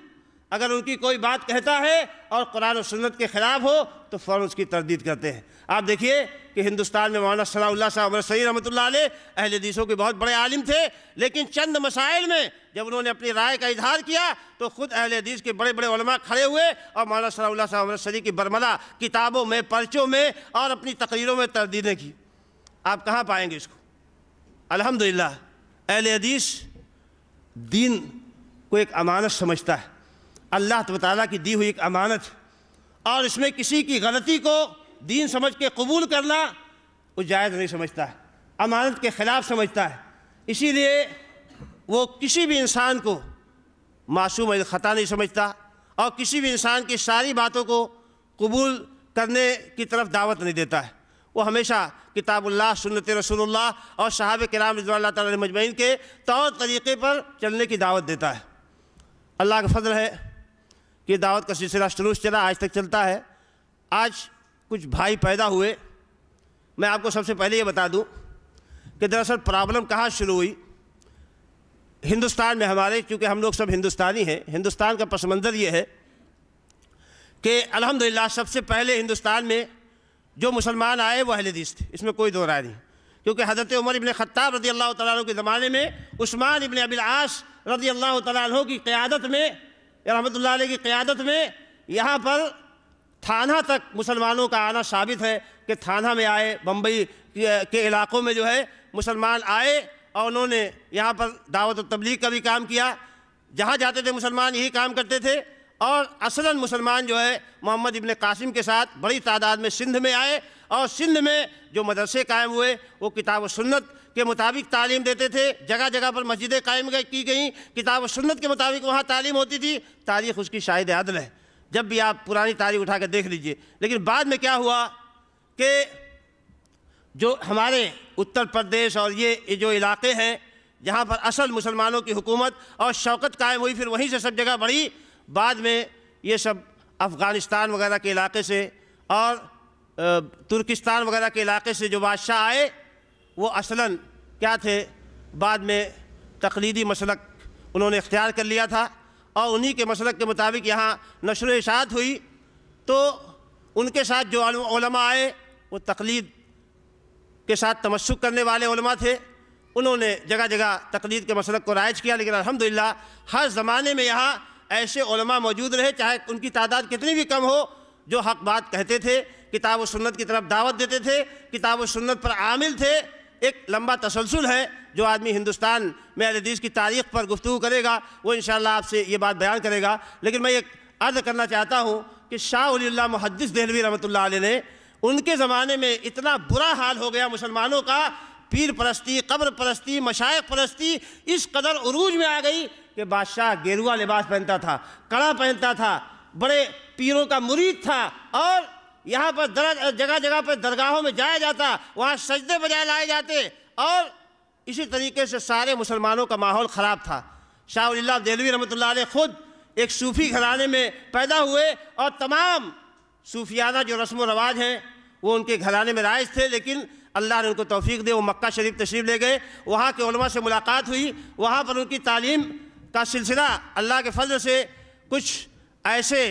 اگر ان کی کوئی بات کہتا ہے اور قرآن و سنت کے خلاف ہو تو فوراً اس کی تردید کرتے ہیں۔ آپ دیکھیے کہ ہندوستان میں مولانا ثناء اللہ صاحب امرتسری رحمۃ اللہ علیہ اہل حدیثوں کے بہت بڑے عالم تھے، لیکن چند مسائل میں جب انہوں نے اپنی رائے کا اظہار کیا تو خود اہل حدیث کے بڑے بڑے علماء کھڑے ہوئے اور مولانا ثناء اللہ صاحب امرتسری کی برملا کتابوں میں، پرچوں میں اور اپنی تقریروں میں تردیدیں کی۔ آپ کہاں پائیں گے اس کو؟ الحمدللہ اہل حدیث دین کو ایک امانت سمجھتا ہے، اللہ تعالیٰ کی دی ہوئی ایک امانت، اور اس میں کسی کی غلطی کو دین سمجھ کے قبول کرنا وہ جائز نہیں سمجھتا ہے، امانت کے خلاف سمجھتا ہے۔ اسی لیے وہ کسی بھی انسان کو معصوم خطا نہیں سمجھتا اور کسی بھی انسان کی ساری باتوں کو قبول کرنے کی طرف دعوت نہیں دیتا ہے۔ وہ ہمیشہ کتاب اللہ، سنت رسول اللہ اور صحابہ کرام رضوان اللہ تعالیٰ علیہم مجمعین کے طور طریقے پر چلنے کی دعوت دیتا ہے۔ اللہ کا فضل ہے کہ دعوت کا سلسلہ شروع سے چلا، آج تک چلتا ہے۔ آج کچھ بھائی پیدا ہوئے۔ میں آپ کو سب سے پہلے یہ بتا دوں کہ دراصل پرابلم کہاں شروع ہوئی۔ ہندوستان میں ہمارے، چونکہ ہم لوگ سب ہندوستانی ہیں، ہندوستان کا پس منظر یہ ہے کہ الحمدللہ سب سے پہلے ہندوستان میں جو مسلمان آئے وہ اہل حدیث تھے، اس میں کوئی دو رائے نہیں، کیونکہ حضرت عمر ابن خطاب رضی اللہ تعالیٰ عنہ کے زمانے میں عثمان ابن ابی العاص رضی اللہ تعالیٰ عنہ کی قیادت میں، رحمۃ اللہ علیہ کی قیادت میں یہاں پر تھانہ تک مسلمانوں کا آنا ثابت ہے کہ تھانہ میں آئے، بمبئی کے علاقوں میں جو ہے مسلمان آئے اور انہوں نے یہاں پر دعوت و تبلیغ کا بھی کام کیا۔ جہاں جاتے تھے مسلمان یہی کام کرتے تھے، اور اصلاً مسلمان جو ہے محمد ابن قاسم کے ساتھ بڑی تعداد میں سندھ میں آئے، اور سندھ میں جو مدرسے قائم ہوئے وہ کتاب و سنت کے مطابق تعلیم دیتے تھے۔ جگہ جگہ پر مسجدیں قائم کی گئیں، کتاب و سنت کے مطابق وہاں تعلیم ہوتی تھی۔ تاریخ اس کی شاہد عدل ہے، جب بھی آپ پرانی تاریخ اٹھا کے دیکھ لیجئے۔ لیکن بعد میں کیا ہوا کہ جو ہمارے اتر پردیش اور یہ جو علاقے ہیں جہاں پر اصل مسلمانوں کی حکومت اور شوکت قائم ہوئی، پھر وہیں سے سب جگہ بڑھی۔ بعد میں یہ سب افغانستان وغیرہ کے علاقے سے اور ترکستان وغیرہ کے علاقے سے جو بادشاہ آئے وہ اصلاً کیا تھے، بعد میں تقلیدی مسلک انہوں نے اختیار کر لیا تھا، اور انہی کے مسلک کے مطابق یہاں نشر و اشاعت ہوئی۔ تو ان کے ساتھ جو علماء آئے وہ تقلید کے ساتھ تمسک کرنے والے علماء تھے، انہوں نے جگہ جگہ تقلید کے مسلک کو رائج کیا۔ لیکن الحمدللہ ہر زمانے میں یہاں ایسے علماء موجود رہے، چاہے ان کی تعداد کتنی بھی کم ہو، جو حق بات کہتے تھے، کتاب و سنت کی طرف دعوت دیتے تھے، کتاب و سنت پر عامل تھے۔ ایک لمبا تسلسل ہے، جو آدمی ہندوستان میں اہل حدیث کی تاریخ پر گفتگو کرے گا وہ انشاءاللہ آپ سے یہ بات بیان کرے گا۔ لیکن میں یہ عرض کرنا چاہتا ہوں کہ شاہ ولی اللہ محدث دہلوی رحمۃ اللہ علیہ نے، ان کے زمانے میں اتنا برا حال ہو گیا مسلمانوں کا، پیر پرستی، قبر پرستی، مشائخ پرستی اس قدر عروج میں آ گئی کہ بادشاہ گیروا لباس پہنتا تھا، کڑا پہنتا تھا، بڑے پیروں کا مرید تھا، اور یہاں پر جگہ جگہ پر درگاہوں میں جایا جاتا، وہاں سجدے بجائے لائے جاتے، اور اسی طریقے سے سارے مسلمانوں کا ماحول خراب تھا۔ شاہ ولی اللہ دہلوی رحمۃ اللہ علیہ خود ایک صوفی گھرانے میں پیدا ہوئے، اور تمام صوفیانہ جو رسم و رواج ہیں وہ ان کے گھرانے میں رائج تھے، لیکن اللہ نے ان کو توفیق دے، وہ مکہ شریف تشریف لے گئے، وہاں کے علماء سے ملاقات ہوئی، وہاں پر ان کی تعلیم کا سلسلہ اللہ کے فضل سے کچھ ایسے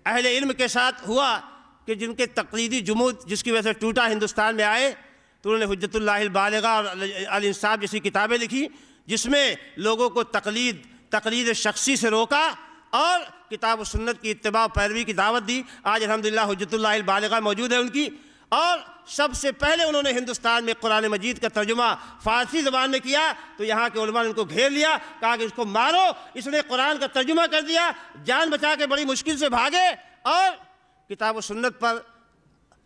اہل علم کے ساتھ ہوا کہ جن کے تقلیدی جمود جس کی وجہ سے ٹوٹا ہندوستان میں آئے، تو انہوں نے حجت اللہ البالغہ اور الانصاف جیسی کتابیں لکھی، جس میں لوگوں کو تقلید شخصی سے روکا اور کتاب و سنت کی اتباع و پیروی کی دعوت دی۔ آج الحمدللہ حجت اللہ البالغہ موجود ہے ان کی، اور سب سے پہلے انہوں نے ہندوستان میں قرآن مجید کا ترجمہ فارسی زبان میں کیا، تو یہاں کے علماء نے ان کو گھیر لیا، کہا کہ اس کو مارو، اس نے قرآن کا ترجمہ کر دیا، جان بچا کے بڑی مشکل سے بھاگے، اور کتاب و سنت پر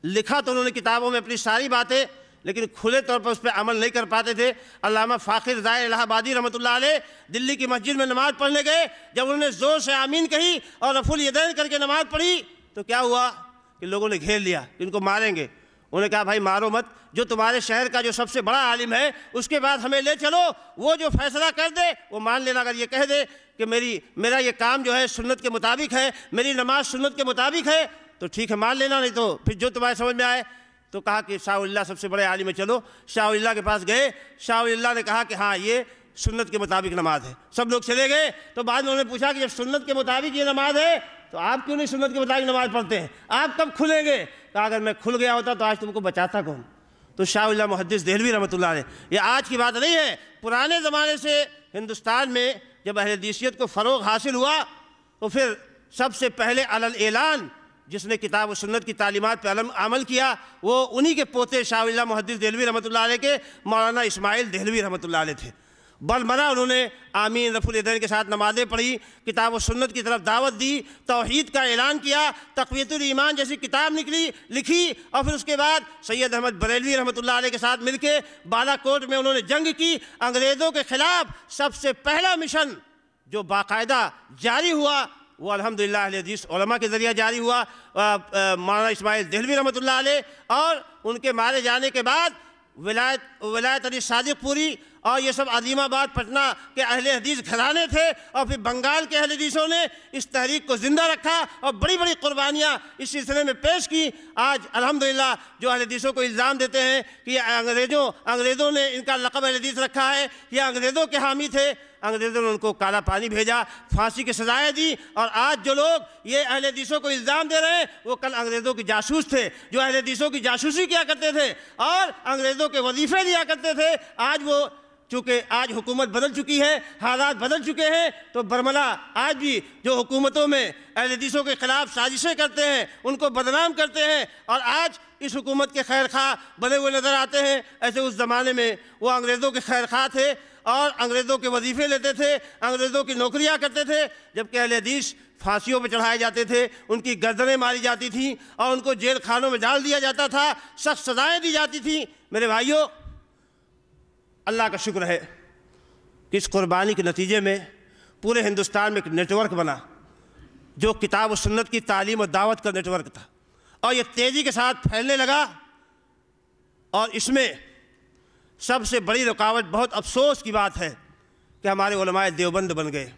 لکھا تو انہوں نے کتابوں میں اپنی ساری باتیں، لیکن کھلے طور پر اس پہ عمل نہیں کر پاتے تھے۔ علامہ فاخر زاہد الہ آبادی رحمۃ اللہ علیہ دلی کی مسجد میں نماز پڑھنے گئے، جب انہوں نے زور سے آمین کہی اور رفع الیدین کر کے نماز پڑھی تو کیا ہوا کہ لوگوں نے گھیر لیا کہ ان کو ماریں گے۔ انہوں نے کہا بھائی مارو مت، جو تمہارے شہر کا جو سب سے بڑا عالم ہے اس کے بعد ہمیں لے چلو، وہ جو فیصلہ کر دے وہ مان لینا۔ اگر یہ کہہ دے کہ میرا یہ کام جو ہے سنت کے مطابق ہے، میری نماز سنت کے مطابق ہے تو ٹھیک ہے مان لینا، نہیں تو پھر جو تمہارے سمجھ میں آئے۔ تو کہا کہ شاہ ولی اللہ سب سے بڑے عالم ہے، چلو شاہ ولی اللہ کے پاس گئے۔ شاہ ولی اللہ نے کہا کہ ہاں یہ سنت کے مطابق نماز ہے۔ سب لوگ چلے گئے تو بعد میں انہوں نے پوچھا کہ جب سنت کے مطابق یہ نماز ہے تو آپ کیوں نہیں سنت کے مطابق نماز پڑھتے ہیں؟ آپ کب کھلیں گے؟ کہا اگر میں کھل گیا ہوتا تو آج تم کو بچاتا کون؟ تو شاہ ولی اللہ محدث دہلوی رحمۃ اللہ علیہ، یہ آج کی بات نہیں ہے، پرانے زمانے سے ہندوستان میں جب اہل حدیثیت کو فروغ حاصل ہوا تو پھر سب سے پہلے علی الاعلان جس نے کتاب و سنت کی تعلیمات پہ عمل کیا وہ انہی کے پوتے شاہ ولی اللہ محدث دہلوی رحمۃ اللہ علیہ کے مولانا اسماعیل دہلوی رحمۃ اللہ علیہ تھے۔ بلمنا انہوں نے آمین رفع الیدین کے ساتھ نمازیں پڑھی، کتاب و سنت کی طرف دعوت دی، توحید کا اعلان کیا، تقویۃ الایمان جیسی کتاب لکھی، اور پھر اس کے بعد سید احمد بریلوی رحمۃ اللہ علیہ کے ساتھ مل کے بالا کوٹ میں انہوں نے جنگ کی۔ انگریزوں کے خلاف سب سے پہلا مشن جو باقاعدہ جاری ہوا وہ الحمدللہ اہل حدیث علماء کے ذریعہ جاری ہوا، مولانا اسماعیل دہلوی رحمۃ اللہ علیہ، اور ان کے مارے جانے کے بعد ولایت علی صادق پوری اور یہ سب عظیم آباد پٹنہ کے اہل حدیث گھرانے تھے، اور پھر بنگال کے اہل حدیثوں نے اس تحریک کو زندہ رکھا اور بڑی بڑی قربانیاں اس سلسلے میں پیش کی۔ آج الحمدللہ جو اہل حدیثوں کو الزام دیتے ہیں کہ یہ انگریزوں نے ان کا لقب اہل حدیث رکھا ہے، یہ انگریزوں کے حامی تھے، انگریزوں نے ان کو کالا پانی بھیجا، پھانسی کی سزائیں دی، اور آج جو لوگ یہ اہل حدیثوں کو الزام دے رہے ہیں وہ کل انگریزوں کے جاسوس تھے جو اہل حدیثوں کی جاسوسی کیا کرتے تھے اور انگریزوں کے وظیفے دیا کرتے تھے۔ آج وہ چونکہ آج حکومت بدل چکی ہے، حالات بدل چکے ہیں، تو برملا آج بھی جو حکومتوں میں اہل حدیثوں کے خلاف سازشیں کرتے ہیں ان کو بدنام کرتے ہیں، اور آج اس حکومت کے خیر خواہ بنے ہوئے نظر آتے ہیں۔ ایسے اس زمانے میں وہ انگریزوں کے خیر خواہ تھے اور انگریزوں کے وظیفے لیتے تھے، انگریزوں کی نوکریاں کرتے تھے، جبکہ اہل حدیث پھانسیوں پہ چڑھائے جاتے تھے، ان کی گردنیں ماری جاتی تھیں اور ان کو جیل خانوں میں ڈال دیا جاتا تھا، سخت سزائیں دی جاتی تھیں۔ میرے بھائیوں، اللہ کا شکر ہے کہ اس قربانی کے نتیجے میں پورے ہندوستان میں ایک نیٹ ورک بنا جو کتاب و سنت کی تعلیم و دعوت کا نیٹ ورک تھا، اور یہ تیزی کے ساتھ پھیلنے لگا، اور اس میں سب سے بڑی رکاوٹ بہت افسوس کی بات ہے کہ ہمارے علماء دیوبند بن گئے۔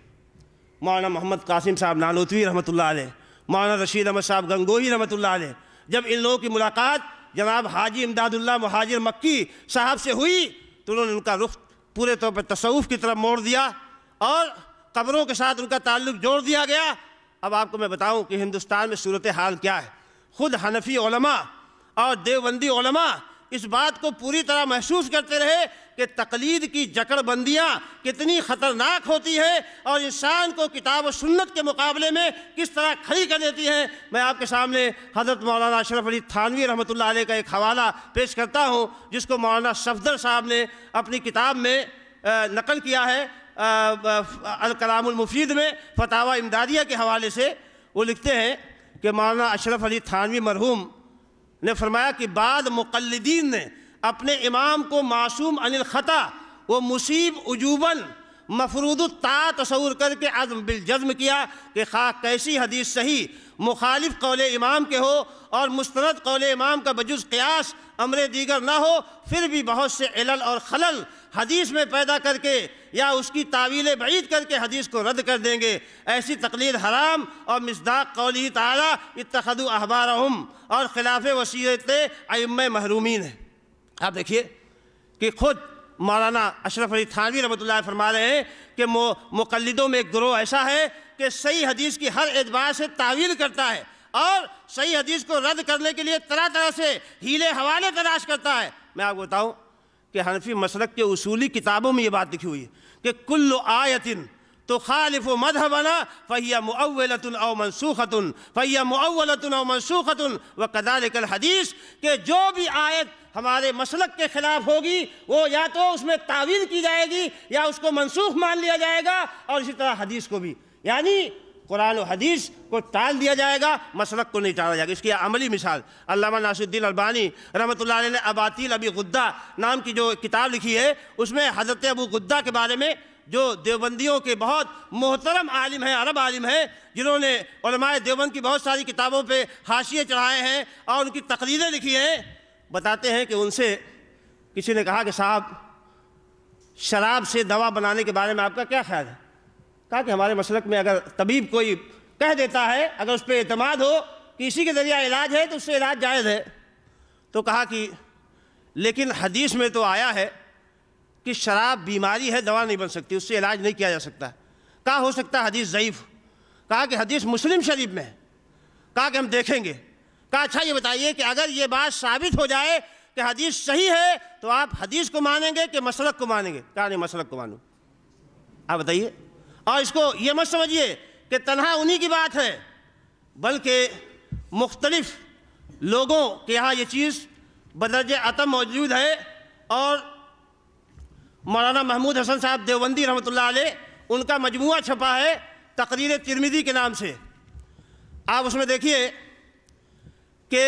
مولانا محمد قاسم صاحب نانوتوی رحمۃ اللہ علیہ، مولانا رشید احمد صاحب گنگوہی رحمۃ اللہ علیہ، جب ان لوگوں کی ملاقات جناب حاجی امداد اللہ مہاجر مکی صاحب سے ہوئی تو انہوں نے ان کا رخ پورے طور پر تصوف کی طرف موڑ دیا اور قبروں کے ساتھ ان کا تعلق جوڑ دیا گیا۔ اب آپ کو میں بتاؤں کہ ہندوستان میں صورتحال کیا ہے۔ خود حنفی علماء اور دیوبندی علماء اس بات کو پوری طرح محسوس کرتے رہے کہ تقلید کی جکڑ بندیاں کتنی خطرناک ہوتی ہیں اور انسان کو کتاب و سنت کے مقابلے میں کس طرح کھڑی کر دیتی ہیں۔ میں آپ کے سامنے حضرت مولانا اشرف علی تھانوی رحمۃ اللہ علیہ کا ایک حوالہ پیش کرتا ہوں جس کو مولانا صفدر صاحب نے اپنی کتاب میں نقل کیا ہے، الکلام المفید میں فتاوی امدادیہ کے حوالے سے۔ وہ لکھتے ہیں کہ مولانا اشرف علی تھانوی مرحوم نے فرمایا کہ بعض مقلدین نے اپنے امام کو معصوم عن الخطا و مصیب عجوباً مفروض الطاعہ تصور کر کے عزم بالجزم کیا کہ خواہ کیسی حدیث صحیح مخالف قول امام کے ہو اور مستند قول امام کا بجز قیاس امر دیگر نہ ہو، پھر بھی بہت سے علل اور خلل حدیث میں پیدا کر کے یا اس کی تعویل بعید کر کے حدیث کو رد کر دیں گے۔ ایسی تقلید حرام اور مصداق قوله تعالی اتخذوا احبارهم اور خلاف وصیت ائمہ محرومین ہے۔ آپ دیکھیے کہ خود مولانا اشرف علی تھانوی رحمۃ اللہ فرما رہے ہیں کہ مقلدوں میں ایک گروہ ایسا ہے کہ صحیح حدیث کی ہر اعتبار سے تعویل کرتا ہے اور صحیح حدیث کو رد کرنے کے لیے طرح طرح سے ہیلے حوالے تلاش کرتا ہے۔ میں آپ کو بتاؤں کہ حنفی مسلک کے اصولی کتابوں میں یہ بات لکھی ہوئی ہے کہ کل آیت تخالف مذہبنا فہی مؤولۃ او منسوخۃ فہی مؤولۃ او منسوخۃ وکذالک الحدیث، کہ جو بھی آیت ہمارے مسلک کے خلاف ہوگی وہ یا تو اس میں تعویل کی جائے گی یا اس کو منسوخ مان لیا جائے گا، اور اسی طرح حدیث کو بھی، یعنی قرآن و حدیث کو ٹال دیا جائے گا، مسلک کو نہیں ٹالا جائے گا۔ اس کی عملی مثال علامہ ناصر الدین البانی رحمۃ اللہ علیہ نے اباطیل ابی غدہ نام کی جو کتاب لکھی ہے اس میں حضرت ابو غدہ کے بارے میں، جو دیوبندیوں کے بہت محترم عالم ہیں، عرب عالم ہیں، جنہوں نے علماء دیوبند کی بہت ساری کتابوں پہ حاشیے چڑھائے ہیں اور ان کی تقریریں لکھی ہیں، بتاتے ہیں کہ ان سے کسی نے کہا کہ صاحب شراب سے دوا بنانے کے بارے میں آپ کا کیا خیال ہے؟ کہا کہ ہمارے مسلک میں اگر طبیب کوئی کہہ دیتا ہے، اگر اس پہ اعتماد ہو کہ اسی کے ذریعہ علاج ہے تو اس سے علاج جائز ہے۔ تو کہا کہ لیکن حدیث میں تو آیا ہے کہ شراب بیماری ہے، دوا نہیں بن سکتی، اس سے علاج نہیں کیا جا سکتا۔ کہا ہو سکتا ہے حدیث ضعیف۔ کہا کہ حدیث مسلم شریف میں ہے۔ کہا کہ ہم دیکھیں گے۔ کہا اچھا یہ بتائیے کہ اگر یہ بات ثابت ہو جائے کہ حدیث صحیح ہے تو آپ حدیث کو مانیں گے کہ مسلک کو مانیں گے؟ کہا نہیں، مسلک کو مانوں۔ آپ بتائیے۔ اور اس کو یہ مت سمجھیے کہ تنہا انہی کی بات ہے، بلکہ مختلف لوگوں کے یہاں یہ چیز بدرجہ عتم موجود ہے۔ اور مولانا محمود حسن صاحب دیوبندی رحمۃ اللہ علیہ، ان کا مجموعہ چھپا ہے تقریر ترمذی کے نام سے۔ آپ اس میں دیکھیے کہ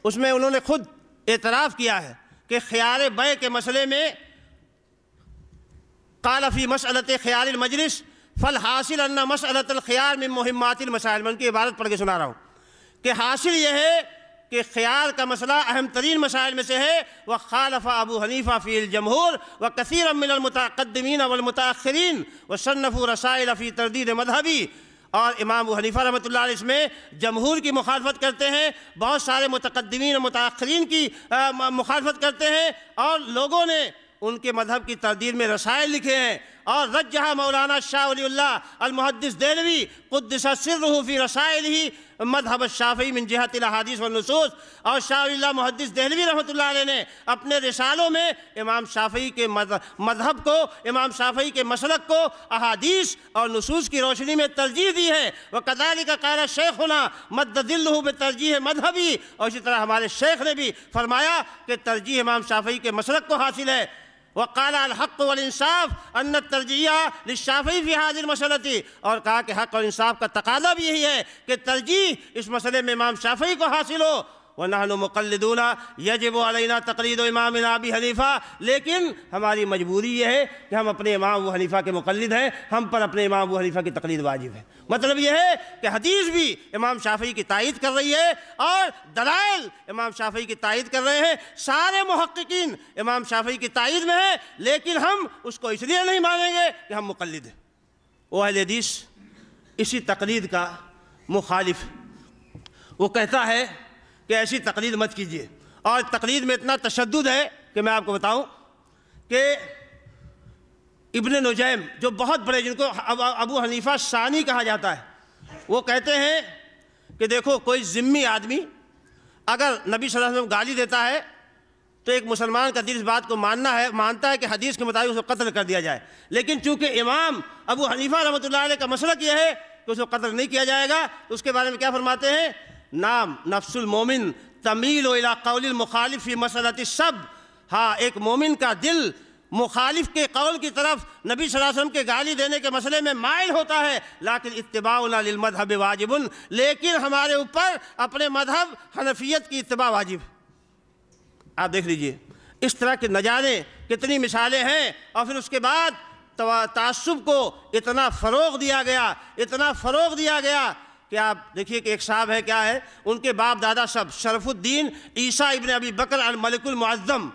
اس میں انہوں نے خود اعتراف کیا ہے کہ خیار بیع کے مسئلے میں قال فی مسئلۃ خیار المجلس فالحاصل ان مسئلۃ الخیار من مہمات المسائل۔ میں ان کی عبارت پڑھ کے سنا رہا ہوں کہ حاصل یہ ہے کہ خیار کا مسئلہ اہم ترین مسائل میں سے ہے۔ وخالف ابو حنیفہ فی الجمہور وکثیر من المتقدمین والمتاخرین وصنفوا رسائل فی تردید مذہبی۔ اور امام ابو حنیفہ رحمۃ اللہ علیہ اس میں جمہور کی مخالفت کرتے ہیں، بہت سارے متقدمین اور متاخرین کی مخالفت کرتے ہیں، اور لوگوں نے ان کے مذہب کی تردید میں رسائل لکھے ہیں۔ اور رجح مولانا شاہ ولی اللہ المحدث دہلوی قدس سرہ فی رسائلہ مذہب الشافعی من جہت الاحادیث والنصوص۔ اور شاہ ولی اللہ محدث دہلوی رحمۃ اللہ علیہ نے اپنے رسالوں میں امام شافعی کے مذہب کو، امام شافعی کے مسلک کو احادیث اور نصوص کی روشنی میں ترجیح دی ہے۔ وَكَذَلِكَ قَالَ شَيْخُنَا مَدَّ ظِلُّهُ بِتَرْجِیحِ مَذْهَبِی۔ اور اسی طرح ہمارے شیخ نے بھی فرمایا کہ ترجیح امام شافعی کے مسلک کو حاصل ہے۔ وقال الحق والانصاف ان الترجیح للشافعی فی هذه المسألة۔ اور کہا کہ حق اور انصاف کا تقاضا بھی یہی ہے کہ ترجیح اس مسئلے میں امام شافعی کو حاصل ہو۔ وَنَحْنُ مُقَلِّدُونَ يَجِبُ عَلَيْنَا تَقْلِيدُ إِمَامِنَا أَبِي حَنِیفَہ۔ لیکن ہماری مجبوری یہ ہے کہ ہم اپنے امام ابو حنیفہ کے مقلد ہیں، ہم پر اپنے امام ابو حنیفہ کی تقلید واجب ہے۔ مطلب یہ ہے کہ حدیث بھی امام شافعی کی تائید کر رہی ہے اور دلائل امام شافعی کی تائید کر رہے ہیں، سارے محققین امام شافعی کی تائید میں ہیں، لیکن ہم اس کو اس لیے نہیں مانیں گے کہ ہم مقلد ہیں۔ وہ اہل حدیث اسی تقلید کا مخالف، وہ کہتا ہے کہ ایسی تقلید مت کیجیے۔ اور تقلید میں اتنا تشدد ہے کہ میں آپ کو بتاؤں کہ ابن نجیم جو بہت بڑے، جن کو ابو حنیفہ ثانی کہا جاتا ہے، وہ کہتے ہیں کہ دیکھو کوئی ذمی آدمی اگر نبی صلی اللہ علیہ وسلم گالی دیتا ہے تو ایک مسلمان کا دل اس بات کو مانتا ہے کہ حدیث کے مطابق اس کو قتل کر دیا جائے، لیکن چونکہ امام ابو حنیفہ رحمۃ اللہ علیہ کا مسلک یہ ہے کہ اس کو قتل نہیں کیا جائے گا، تو اس کے بارے میں کیا فرماتے ہیں؟ نام نفس المومن تمیل الی قول المخالف فی مسئلۃ السب۔ ہاں، ایک مومن کا دل مخالف کے قول کی طرف نبی صلی اللہ علیہ وسلم کے گالی دینے کے مسئلے میں مائل ہوتا ہے، لیکن اتباعنا للمذہب واجب، لیکن ہمارے اوپر اپنے مذہب حنفیت کی اتباع واجب ہے۔ آپ دیکھ لیجئے اس طرح کے نہ جانے کتنی مثالیں ہیں۔ اور پھر اس کے بعد تعصب کو اتنا فروغ دیا گیا کہ آپ دیکھیے کہ ایک صاحب ہے، کیا ہے ان کے باپ دادا سب، شرف الدین عیسیٰ ابن ابی بکر الملک المعظم،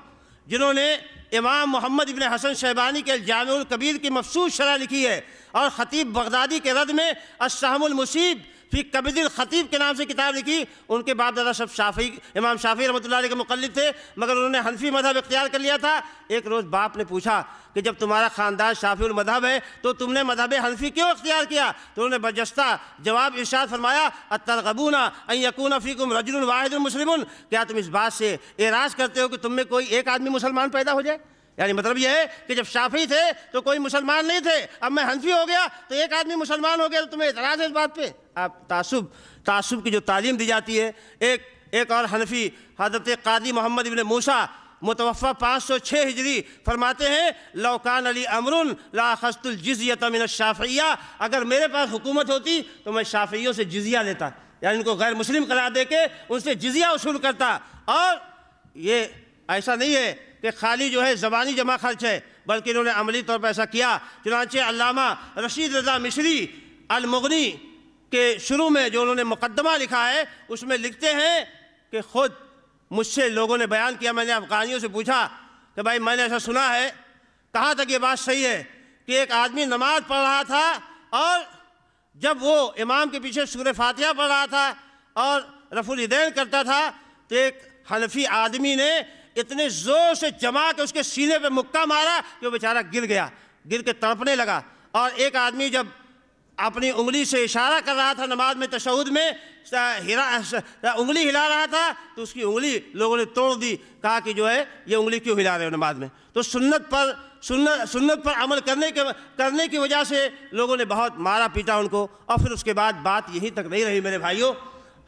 جنہوں نے امام محمد ابن حسن شیبانی کے الجامع الکبیر کی مفصوص شرح لکھی ہے، اور خطیب بغدادی کے رد میں السہم المصیب فی کبد الخطیب کے نام سے کتاب لکھی۔ ان کے باپ دادا سب امام شافعی رحمۃ اللہ علیہ کے مقلد تھے، مگر انہوں نے حنفی مذہب اختیار کر لیا تھا۔ ایک روز باپ نے پوچھا کہ جب تمہارا خاندان شافعی المذہب ہے تو تم نے مذہب حنفی کیوں اختیار کیا؟ تو انہوں نے برجستہ جواب ارشاد فرمایا، اترغبون ان یکون فیکم رجل واحد مسلم۔ کیا تم اس بات سے اعراض کرتے ہو کہ تم میں کوئی ایک آدمی مسلمان پیدا ہو جائے؟ یعنی مطلب یہ ہے کہ جب شافعی تھے تو کوئی مسلمان نہیں تھے، اب میں حنفی ہو گیا تو ایک آدمی مسلمان ہو گیا، تو تمہیں اعتراض ہے اس بات پہ؟ آپ تعصب کی جو تعلیم دی جاتی ہے۔ ایک اور حنفی حضرت قاضی محمد ابن موسیٰ متوفی 506 ہجری فرماتے ہیں، لو کان علی امر لاخذت الجزیۃ من الشافعیہ۔ اگر میرے پاس حکومت ہوتی تو میں شافعیوں سے جزیہ لیتا، یعنی ان کو غیر مسلم قرار دے کے ان سے جزیہ وصول کرتا۔ اور یہ ایسا نہیں ہے کہ خالی جو ہے زبانی جمع خرچ ہے، بلکہ انہوں نے عملی طور پر ایسا کیا۔ چنانچہ علامہ رشید رضا مصری المغنی کے شروع میں جو انہوں نے مقدمہ لکھا ہے، اس میں لکھتے ہیں کہ خود مجھ سے لوگوں نے بیان کیا، میں نے افغانیوں سے پوچھا کہ بھائی میں نے ایسا سنا ہے، کہاں تک یہ بات صحیح ہے کہ ایک آدمی نماز پڑھ رہا تھا اور جب وہ امام کے پیچھے سورہ فاتحہ پڑھ رہا تھا اور رفع الیدین کرتا تھا تو ایک حنفی آدمی نے اتنے زور سے جما کے اس کے سینے پہ مکہ مارا کہ وہ بیچارہ گر گیا، گر کے تڑپنے لگا۔ اور ایک آدمی جب اپنی انگلی سے اشارہ کر رہا تھا نماز میں تشہد میں، انگلی ہلا رہا تھا تو اس کی انگلی لوگوں نے توڑ دی، کہا کہ جو ہے یہ انگلی کیوں ہلا رہے ہو نماز میں؟ تو سنت پر عمل کرنے کی وجہ سے لوگوں نے بہت مارا پیٹا ان کو۔ اور پھر اس کے بعد بات یہیں تک نہیں رہی میرے بھائیوں،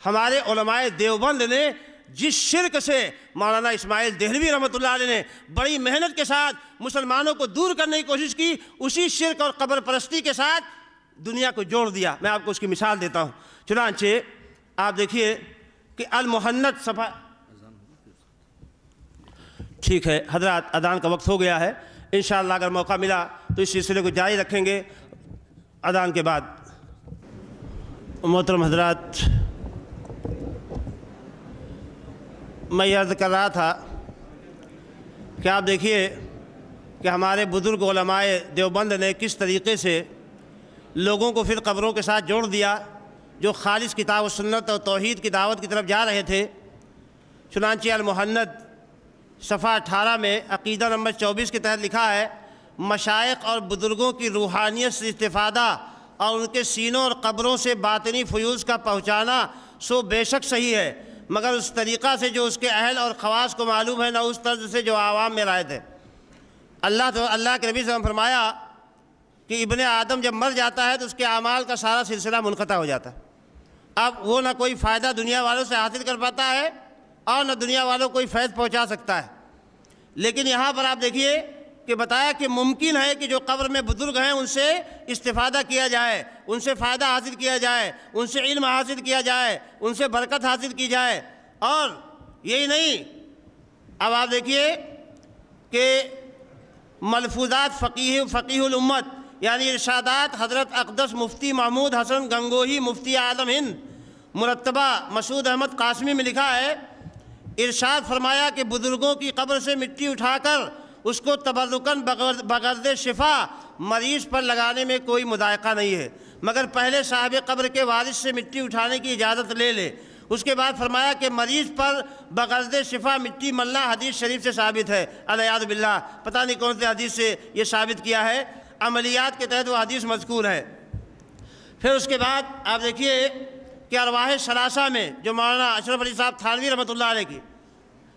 ہمارے علماء دیوبند نے جس شرک سے مولانا اسماعیل دہلوی رحمۃ اللہ علیہ نے بڑی محنت کے ساتھ مسلمانوں کو دور کرنے کی کوشش کی، اسی شرک اور قبر پرستی کے ساتھ دنیا کو جوڑ دیا۔ میں آپ کو اس کی مثال دیتا ہوں۔ چنانچہ آپ دیکھیے کہ المحنت صفحہ، ٹھیک ہے حضرات اذان کا وقت ہو گیا ہے، انشاءاللہ اگر موقع ملا تو اس سلسلے کو جاری رکھیں گے اذان کے بعد۔ محترم حضرات، میں یہ عرض کر رہا تھا کہ آپ دیکھیے کہ ہمارے بزرگ علماء دیوبند نے کس طریقے سے لوگوں کو پھر قبروں کے ساتھ جوڑ دیا جو خالص کتاب و سنت اور توحید کی دعوت کی طرف جا رہے تھے۔ چنانچہ المحنت صفحہ 18 میں عقیدہ نمبر 24 کے تحت لکھا ہے، مشائخ اور بزرگوں کی روحانیت سے استفادہ اور ان کے سینوں اور قبروں سے باطنی فیوز کا پہنچانا سو بے شک صحیح ہے، مگر اس طریقہ سے جو اس کے اہل اور خواص کو معلوم ہے، نہ اس طرز سے جو عوام میں رائج ہے۔ اللہ کے نبی صلی اللہ علیہ وسلم فرمایا کہ ابن آدم جب مر جاتا ہے تو اس کے اعمال کا سارا سلسلہ منقطع ہو جاتا ہے۔ اب وہ نہ کوئی فائدہ دنیا والوں سے حاصل کر پاتا ہے اور نہ دنیا والوں کو کوئی فیض پہنچا سکتا ہے۔ لیکن یہاں پر آپ دیکھیے کہ بتایا کہ ممکن ہے کہ جو قبر میں بزرگ ہیں ان سے استفادہ کیا جائے، ان سے فائدہ حاصل کیا جائے، ان سے علم حاصل کیا جائے، ان سے برکت حاصل کی جائے۔ اور یہی نہیں، اب آپ دیکھیے کہ ملفوظات فقیہ الامت یعنی ارشادات حضرت اقدس مفتی محمود حسن گنگوہی مفتی عالم ہند مرتبہ مسعود احمد قاسمی میں لکھا ہے، ارشاد فرمایا کہ بزرگوں کی قبر سے مٹی اٹھا کر اس کو تبرکاً بغرض شفا مریض پر لگانے میں کوئی مضائقہ نہیں ہے، مگر پہلے صاحب قبر کے وارث سے مٹی اٹھانے کی اجازت لے لے۔ اس کے بعد فرمایا کہ مریض پر بغرض شفا مٹی ملنا حدیث شریف سے ثابت ہے، العیاذ باللہ، پتہ نہیں کون سے حدیث سے یہ ثابت کیا ہے، عملیات کے تحت وہ حدیث مذکور ہے۔ پھر اس کے بعد آپ دیکھیے کہ ارواح ثلاثہ میں جو مولانا اشرف علی صاحب تھانوی رحمۃ اللہ علیہ کی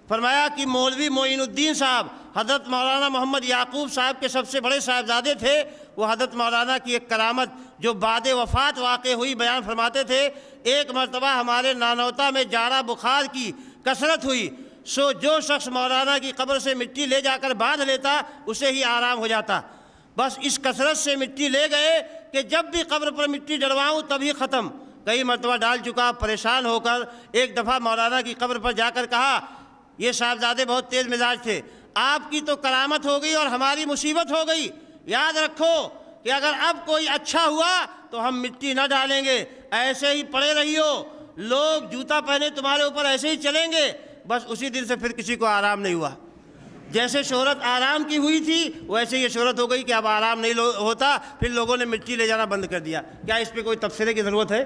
فرمایا کہ مولوی معین الدین صاحب حضرت مولانا محمد یعقوب صاحب کے سب سے بڑے صاحبزادے تھے، وہ حضرت مولانا کی ایک کرامت جو بعد وفات واقع ہوئی بیان فرماتے تھے، ایک مرتبہ ہمارے نانوتا میں جاڑا بخار کی کثرت ہوئی، سو جو شخص مولانا کی قبر سے مٹی لے جا کر باندھ لیتا اسے ہی آرام ہو جاتا۔ بس اس کثرت سے مٹی لے گئے کہ جب بھی قبر پر مٹی ڈلواؤں تبھی ختم۔ کئی مرتبہ ڈال چکا، پریشان ہو کر ایک دفعہ مولانا کی قبر پر جا کر کہا، یہ صاحبزادے بہت تیز مزاج تھے، آپ کی تو کرامت ہو گئی اور ہماری مصیبت ہو گئی، یاد رکھو کہ اگر اب کوئی اچھا ہوا تو ہم مٹی نہ ڈالیں گے، ایسے ہی پڑے رہیو، لوگ جوتا پہنے تمہارے اوپر ایسے ہی چلیں گے۔ بس اسی دن سے پھر کسی کو آرام نہیں ہوا، جیسے شہرت آرام کی ہوئی تھی ویسے یہ شہرت ہو گئی کہ اب آرام نہیں ہوتا، پھر لوگوں نے مٹی لے جانا بند کر دیا۔ کیا اس پہ کوئی تبصرے کی ضرورت ہے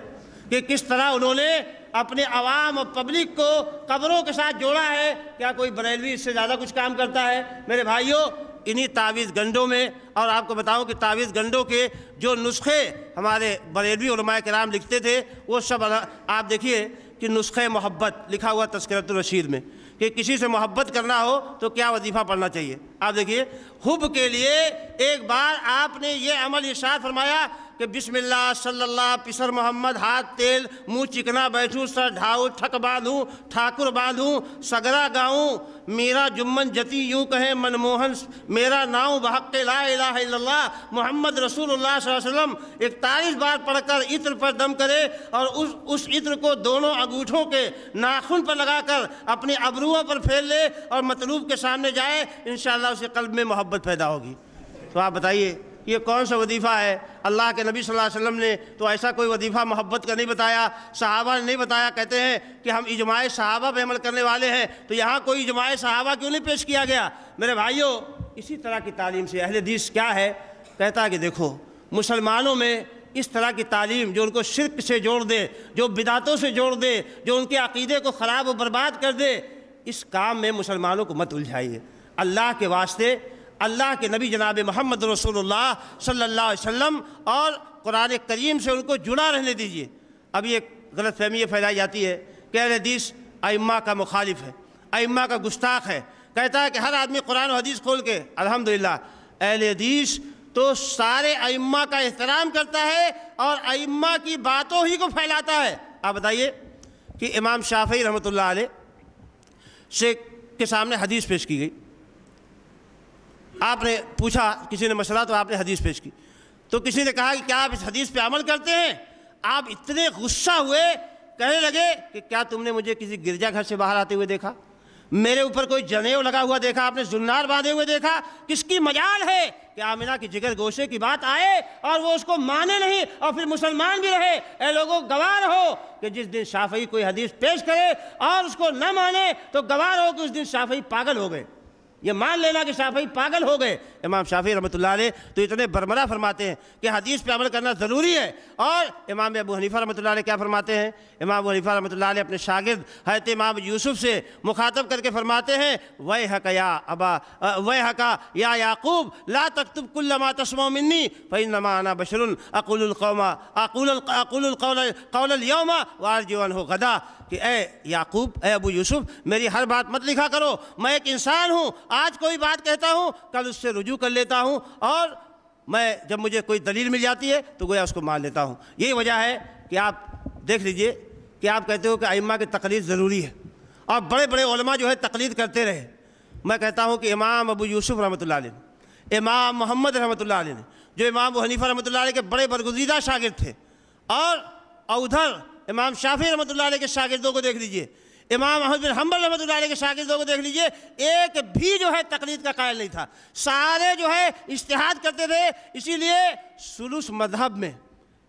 کہ کس طرح انہوں نے اپنے عوام اور پبلک کو قبروں کے ساتھ جوڑا ہے؟ کیا کوئی بریلوی اس سے زیادہ کچھ کام کرتا ہے؟ میرے بھائیوں، انہی تعویذ گنڈوں میں، اور آپ کو بتاؤں کہ تعویذ گنڈوں کے جو نسخے ہمارے بریلوی علماء کرام لکھتے تھے وہ سب آپ دیکھیے کہ نسخہ محبت لکھا ہوا تذکرۃ الرشید میں کہ کسی سے محبت کرنا ہو تو کیا وظیفہ پڑھنا چاہیے۔ آپ دیکھیے حب کے لیے ایک بار آپ نے یہ عمل ارشاد فرمایا کہ بسم اللہ صلی اللہ پسر محمد ہاتھ تیل منہ چکنا بیٹھوں سر ڈھاؤ ٹھک باندھوں ٹھاکر باندھوں سگرا گاؤں میرا جمن جتی یوں کہیں منموہن میرا ناؤں بحق لا الہ الا اللہ محمد رسول اللہ صلی اللہ علیہ وسلم 41 بار پڑھ کر عطر پر دم کرے اور اس عطر کو دونوں انگوٹھوں کے ناخن پر لگا کر اپنی ابروؤں پر پھیر لے اور مطلوب کے سامنے جائے، انشاءاللہ اسے قلب میں محبت پیدا ہوگی۔ تو آپ بتائیے یہ کون سا وظیفہ ہے؟ اللہ کے نبی صلی اللہ علیہ وسلم نے تو ایسا کوئی وظیفہ محبت کا نہیں بتایا، صحابہ نے نہیں بتایا۔ کہتے ہیں کہ ہم اجماع صحابہ پہ عمل کرنے والے ہیں، تو یہاں کوئی اجماع صحابہ کیوں نہیں پیش کیا گیا؟ میرے بھائیوں، اسی طرح کی تعلیم سے اہل حدیث کیا ہے؟ کہتا ہے کہ دیکھو مسلمانوں میں اس طرح کی تعلیم جو ان کو شرک سے جوڑ دے، جو بدعتوں سے جوڑ دے، جو ان کے عقیدے کو خراب و برباد کر دے، اس کام میں مسلمانوں کو مت الجھائیے، اللہ کے واسطے اللہ کے نبی جناب محمد رسول اللہ صلی اللہ علیہ وسلم اور قرآن کریم سے ان کو جڑا رہنے دیجیے۔ اب یہ غلط فہمی یہ پھیلائی جاتی ہے کہ اہل حدیث ائمہ کا مخالف ہے، ائمہ کا گستاخ ہے، کہتا ہے کہ ہر آدمی قرآن و حدیث کھول کے۔ الحمدللہ اہل حدیث تو سارے ائمہ کا احترام کرتا ہے اور ائمہ کی باتوں ہی کو پھیلاتا ہے۔ آپ بتائیے کہ امام شافعی رحمۃ اللہ علیہ سے کے سامنے حدیث پیش کی گئی، آپ نے پوچھا کسی نے مسئلہ تو آپ نے حدیث پیش کی، تو کسی نے کہا کہ کیا آپ اس حدیث پہ عمل کرتے ہیں؟ آپ اتنے غصہ ہوئے، کہنے لگے کہ کیا تم نے مجھے کسی گرجا گھر سے باہر آتے ہوئے دیکھا؟ میرے اوپر کوئی جنیو لگا ہوا دیکھا؟ آپ نے زنار باندھے ہوئے دیکھا؟ کس کی مجال ہے کہ آمنہ کی جگر گوشے کی بات آئے اور وہ اس کو مانے نہیں اور پھر مسلمان بھی رہے؟ اے لوگوں گواہ رہو کہ جس دن شافعی کوئی حدیث پیش کرے اور اس کو نہ مانے تو گواہ رہو کہ اس دن شافعی پاگل ہو گئے، یہ مان لینا کہ شافعی پاگل ہو گئے۔ امام شافعی رحمۃ اللہ علیہ تو اتنے برملا فرماتے ہیں کہ حدیث پہ عمل کرنا ضروری ہے، اور امام ابو حنیفہ رحمۃ اللہ علیہ کیا فرماتے ہیں؟ امام ابو حنیفہ رحمۃ اللہ علیہ اپنے شاگرد حضرت امام یوسف سے مخاطب کر کے فرماتے ہیں وَيْحَكَ يَا أَبَا وَيْحَكَ يَا يَعْقُوب لَا تَكْتُبْ كُلَّ مَا تَسْمَعُ مِنِّي فَإِنَّمَا أَنَا بَشَرٌ أَقُولُ الْقَوْلَ الْيَوْمَ وَأَرْجِعُ عَنْهُ غَدًا، کہ اے یعقوب، اے ابو یوسف، میری ہر بات مت لکھا کرو، میں ایک انسان ہوں، آج کوئی بات کہتا ہوں کل اس سے رجوع کر لیتا ہوں، اور میں جب مجھے کوئی دلیل مل جاتی ہے تو گویا اس کو مان لیتا ہوں۔ یہی وجہ ہے کہ آپ دیکھ لیجئے کہ آپ کہتے ہو کہ ائمہ کی تقلید ضروری ہے اور بڑے بڑے علماء جو ہے تقلید کرتے رہے۔ میں کہتا ہوں کہ امام ابو یوسف رحمۃ اللہ علیہ، امام محمد رحمۃ اللہ علیہ نے، جو امام ابو حنیفہ رحمۃ اللہ علیہ کے بڑے برگزیدہ شاگرد تھے، اور ادھر امام شافعی رحمۃ اللہ علیہ کے شاگردوں کو دیکھ لیجئے، امام احمد بن حنبل رحمۃ اللہ علیہ کے شاگردوں کو دیکھ لیجئے، ایک بھی جو ہے تقلید کا قائل نہیں تھا، سارے جو ہے اجتہاد کرتے تھے۔ اسی لیے ثلث مذہب میں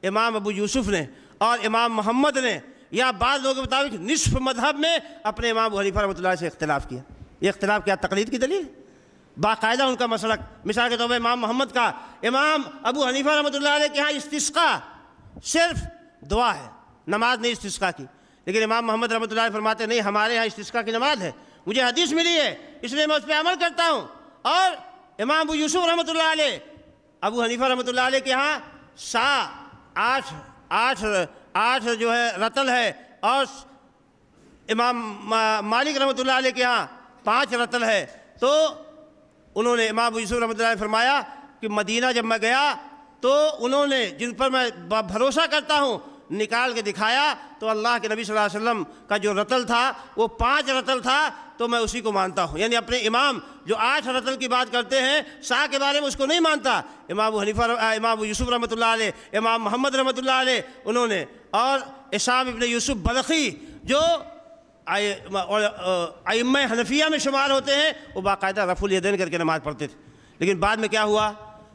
امام ابو یوسف نے اور امام محمد نے، یا بعض لوگوں کے مطابق نصف مذہب میں، اپنے امام ابو حنیفہ رحمۃ اللہ علیہ سے اختلاف کیا۔ یہ اختلاف کیا تقلید کی دلیل؟ باقاعدہ ان کا مسلک، مثال کے طور پر امام محمد کا، امام ابو حنیفہ رحمۃ اللہ علیہ کے ہاں استسقاء صرف دعا ہے، نماز نہیں استسقاء کی، لیکن امام محمد رحمۃ اللہ علیہ فرماتے ہیں نہیں، ہمارے ہاں استسقاء کی نماز ہے، مجھے حدیث ملی ہے اس لیے میں اس پہ عمل کرتا ہوں۔ اور امام ابو یوسف رحمۃ اللہ علیہ، ابو حنیفہ رحمۃ اللہ علیہ کے ہاں آٹھ جو ہے رتل ہے، اور امام مالک رحمۃ اللہ علیہ کے ہاں 5 رتل ہے۔ تو انہوں نے، امام ابو یوسف رحمۃ اللہ علیہ فرمایا کہ مدینہ جب میں گیا تو انہوں نے جن پر میں بھروسہ کرتا ہوں نکال کے دکھایا، تو اللہ کے نبی صلی اللہ علیہ وسلم کا جو رتل تھا وہ 5 رتل تھا، تو میں اسی کو مانتا ہوں۔ یعنی اپنے امام جو 8 رتل کی بات کرتے ہیں، سا کے بارے میں اس کو نہیں مانتا۔ امام ابو یوسف رحمۃ اللہ علیہ، امام محمد رحمۃ اللہ علیہ انہوں نے، اور اسحاق ابن یوسف بلخی جو ائمہ حنفیہ میں شمار ہوتے ہیں، وہ باقاعدہ رفع الیدین کر کے نماز پڑھتے تھے۔ لیکن بعد میں کیا ہوا؟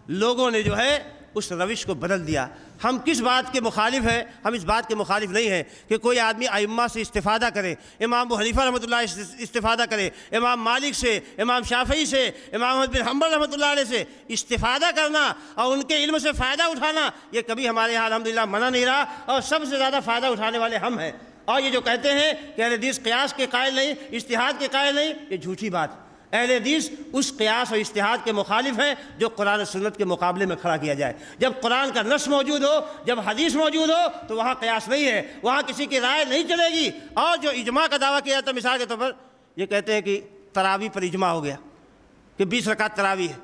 لوگوں نے جو ہے اس روش کو بدل دیا۔ ہم کس بات کے مخالف ہیں؟ ہم اس بات کے مخالف نہیں ہیں کہ کوئی آدمی ائمہ سے استفادہ کرے، امام ابو حنیفہ رحمۃ اللہ استفادہ کرے، امام مالک سے، امام شافعی سے، امام احمد بن حنبل رحمۃ اللہ علیہ سے استفادہ کرنا اور ان کے علم سے فائدہ اٹھانا، یہ کبھی ہمارے یہاں الحمدللہ منع نہیں رہا، اور سب سے زیادہ فائدہ اٹھانے والے ہم ہیں۔ اور یہ جو کہتے ہیں کہ اہل حدیث قیاس کے قائل نہیں، اجتہاد کے قائل نہیں، یہ جھوٹی بات۔ اہل حدیث اس قیاس اور اجتہاد کے مخالف ہیں جو قرآن و سنت کے مقابلے میں کھڑا کیا جائے۔ جب قرآن کا نص موجود ہو، جب حدیث موجود ہو، تو وہاں قیاس نہیں ہے، وہاں کسی کی رائے نہیں چلے گی۔ اور جو اجماع کا دعویٰ کیا جاتا ہے، مثال کے طور پر یہ کہتے ہیں کہ تراویح پر اجماع ہو گیا کہ 20 رکعت تراویح ہے،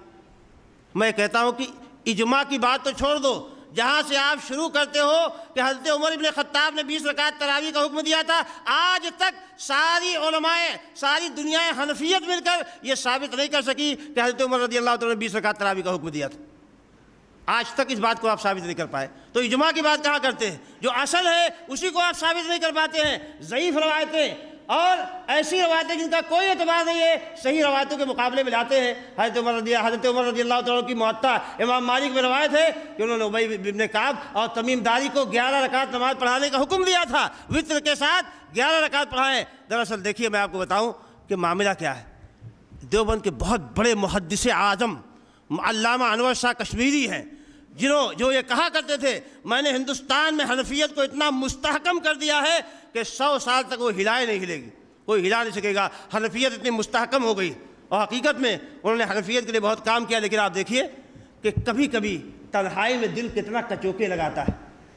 میں کہتا ہوں کہ اجماع کی بات تو چھوڑ دو، جہاں سے آپ شروع کرتے ہو کہ حضرت عمر ابن خطاب نے 20 رکعت تراویح کا حکم دیا تھا، آج تک ساری علماء، ساری دنیا حنفیت مل کر یہ ثابت نہیں کر سکی کہ حضرت عمر رضی اللہ عنہ نے 20 رکعت تراویح کا حکم دیا تھا۔ آج تک اس بات کو آپ ثابت نہیں کر پائے، تو اجماع کی بات کہاں کرتے ہیں؟ جو اصل ہے اسی کو آپ ثابت نہیں کر پاتے ہیں۔ ضعیف روایتیں اور ایسی روایتیں جن کا کوئی اعتبار نہیں ہے، صحیح روایتوں کے مقابلے میں لاتے ہیں۔ حضرت عمر رضی اللہ تعالیٰ کی موطا امام مالک میں روایت ہے کہ انہوں نے ابی بن کعب اور تمیم داری کو 11 رکعت نماز پڑھانے کا حکم دیا تھا، وتر کے ساتھ 11 رکعت پڑھائیں۔ دراصل دیکھیے میں آپ کو بتاؤں کہ معاملہ کیا ہے۔ دیوبند کے بہت بڑے محدث اعظم علامہ انور شاہ کشمیری ہیں، جو یہ کہا کرتے تھے میں نے ہندوستان میں حنفیت کو اتنا مستحکم کر دیا ہے کہ 100 سال تک وہ ہلائے نہیں ہلے گی۔ کوئی ہلا نہیں سکے گا۔ حنفیت اتنی مستحکم ہو گئی، اور حقیقت میں انہوں نے حنفیت کے لیے بہت کام کیا، لیکن آپ دیکھیے کہ کبھی کبھی تنہائی میں دل کتنا کچوکے لگاتا ہے،